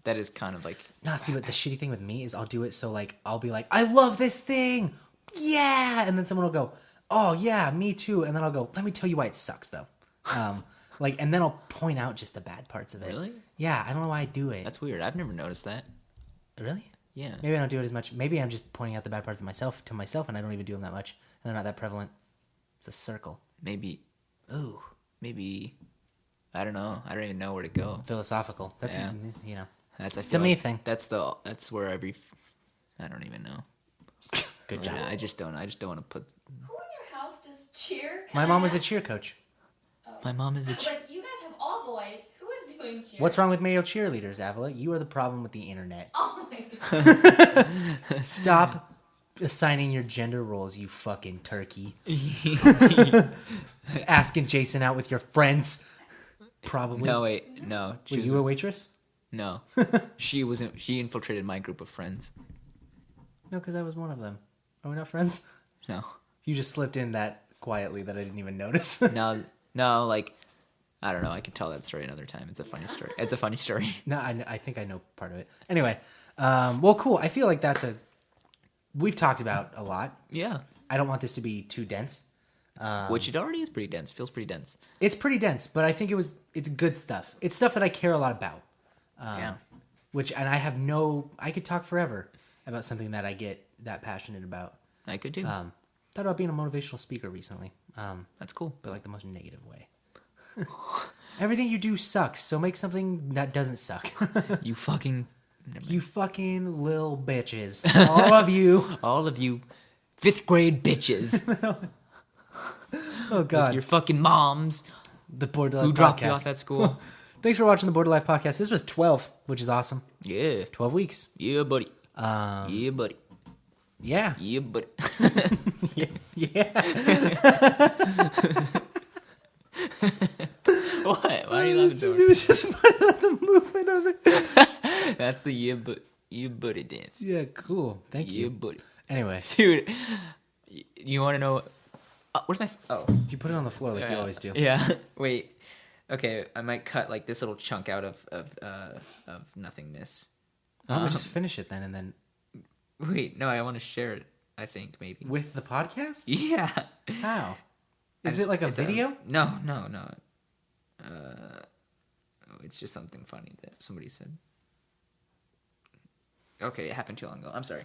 That is kind of like No, see, but the shitty thing with me is I'll do it so like I'll be like, I love this thing, yeah, and then someone will go, oh yeah, me too, and then I'll go, let me tell you why it sucks though, like, and then I'll point out just the bad parts of it. Really? Yeah, I don't know why I do it. that's weird. I've never noticed that. Really? Yeah. Maybe I don't do it as much. Maybe I'm just pointing out the bad parts of myself to myself, and I don't even do them that much, and they're not that prevalent. It's a circle. Maybe Ooh, I don't know. I don't even know where to go. philosophical. That's Yeah. you know, That's I a feel me like thing. That's where I don't even know. good job. Yeah, I just don't want to put. Who in your house does cheer? My Can mom I was a ask? cheer coach. My mom is a. Like, you guys have all boys. Who is doing cheer? What's wrong with male cheerleaders, Avila? You are the problem with the internet. Oh my god. Stop assigning your gender roles, you fucking turkey. Asking Jason out with your friends. Probably. No wait, no. She Were was, you a waitress? no. She wasn't. She infiltrated my group of friends. No, because I was one of them. Are we not friends? No, You just slipped in that quietly that I didn't even notice. no. Like, I don't know. I could tell that story another time. It's a funny story. It's a funny story. No, I think I know part of it. Anyway, well, cool. I feel like we've talked about a lot. Yeah. I don't want this to be too dense. Which it already is pretty dense. Feels pretty dense. It's pretty dense, but I think it's good stuff. It's stuff that I care a lot about. Yeah. And I could talk forever about something that I get that passionate about. I could do. Thought about being a motivational speaker recently. That's cool. But like the most negative way. Everything you do sucks, so make something that doesn't suck. You fucking. You fucking little bitches. All of you. All of you, 5th grade bitches. Oh god. Your fucking moms The Border Life who dropped podcast. you off at school. Thanks for watching the Border Life podcast. This was 12, which is awesome. Yeah. 12 weeks. Yeah, buddy. Yeah, buddy. Yeah. Yeah, buddy. Yeah. What? Why are you laughing so hard? It was just funny, the movement of it. the yeah buddy dance. Yeah, cool. Thank Yeah you. buddy. Anyway, Dude, you want to know? Where's my? Oh, you put it on the floor like you always do. Yeah. Wait. Okay, I might cut like this little chunk out of nothingness. Just finish it then, and then Wait, no, I want to share it. I think maybe. with the podcast. Yeah. How? Is it like a It's video? No. It's just something funny that somebody said. Okay, it happened too long ago. I'm sorry.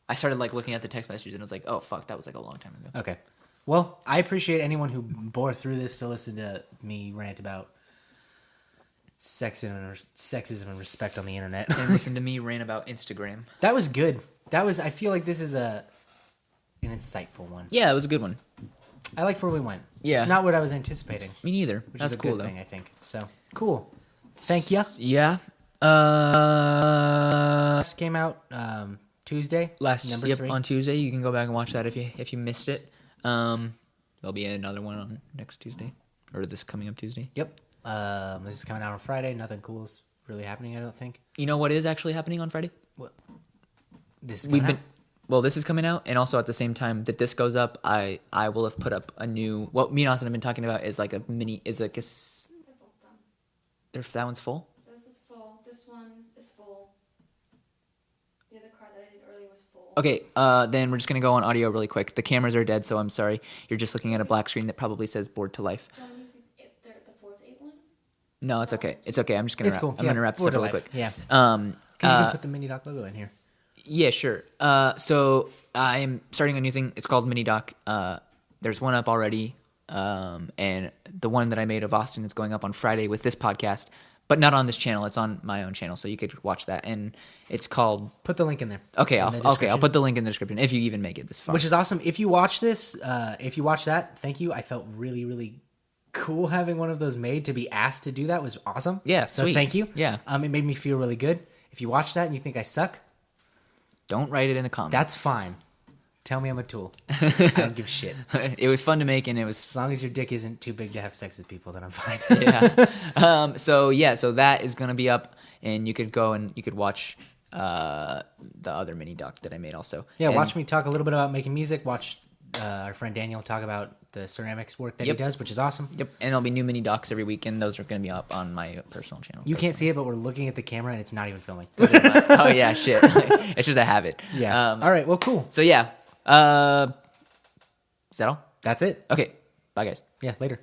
I started like looking at the text messages and I was like, oh fuck, that was like a long time ago. Okay. Well, I appreciate anyone who bore through this to listen to me rant about sexism and respect on the internet. And listen to me rant about Instagram. That was good. I feel like this is an insightful one. Yeah, it was a good one. I liked where we went. Yeah. It's not what I was anticipating, Me neither. which That's is a cool good though. thing, I think. So, cool. Thank ya. Yeah. Last came out Tuesday. number 3. On Tuesday. You can go back and watch that if you missed it. There'll be another one on next Tuesday, or this coming up Tuesday. Yep. This is coming out on Friday. Nothing cool is really happening, I don't think. You know what is actually happening on Friday? What? This is coming out? Well, this is coming out, and also at the same time that this goes up, I will have put up a new. What me and Austin have been talking about is like a mini. Is like a. They're both done. That one's full. This is full. This one is full. The other card that I did earlier was full. Okay, then we're just gonna go on audio really quick. The cameras are dead, so I'm sorry. You're just looking at a black screen that probably says "bored to life." Do you want me to use the fourth 8 one? No, it's okay. It's okay. I'm just gonna. It's cool. I'm gonna wrap this up Bored really to quick. life. Yeah. Um. Because you can put the mini doc logo in here. Yeah, sure. So I'm starting a new thing. It's called Mini Doc. There's one up already, and the one that I made of Austin is going up on Friday with this podcast, but not on this channel. It's on my own channel, so you could watch that. And it's called. Put the link in there. Okay, In I'll the I'll description. put the link in the description if you even make it this far. Which is awesome. If you watch this, if you watch that, thank you. I felt really, really cool having one of those made. To be asked to do that was awesome. Yeah, So sweet. thank you. Yeah. It made me feel really good. If you watch that and you think I suck, Don't write it in the comments. that's fine. Tell me I'm a tool. I don't give a shit. It was fun to make, and it was As long as your dick isn't too big to have sex with people, then I'm fine. yeah. So that is gonna be up, and you could go and you could watch the other mini doc that I made also. Yeah, And- watch me talk a little bit about making music. Watch our friend Daniel talk about the ceramics work that Yep. he does, which is awesome. Yep, and there'll be new mini docs every week, and those are gonna be up on my personal channel. You can't see it, but we're looking at the camera and it's not even filming. Oh yeah, shit. It's just a habit. Yeah. Um, All right. Well, cool. So yeah. Is that all? That's it. Okay. Bye guys. Yeah. Later.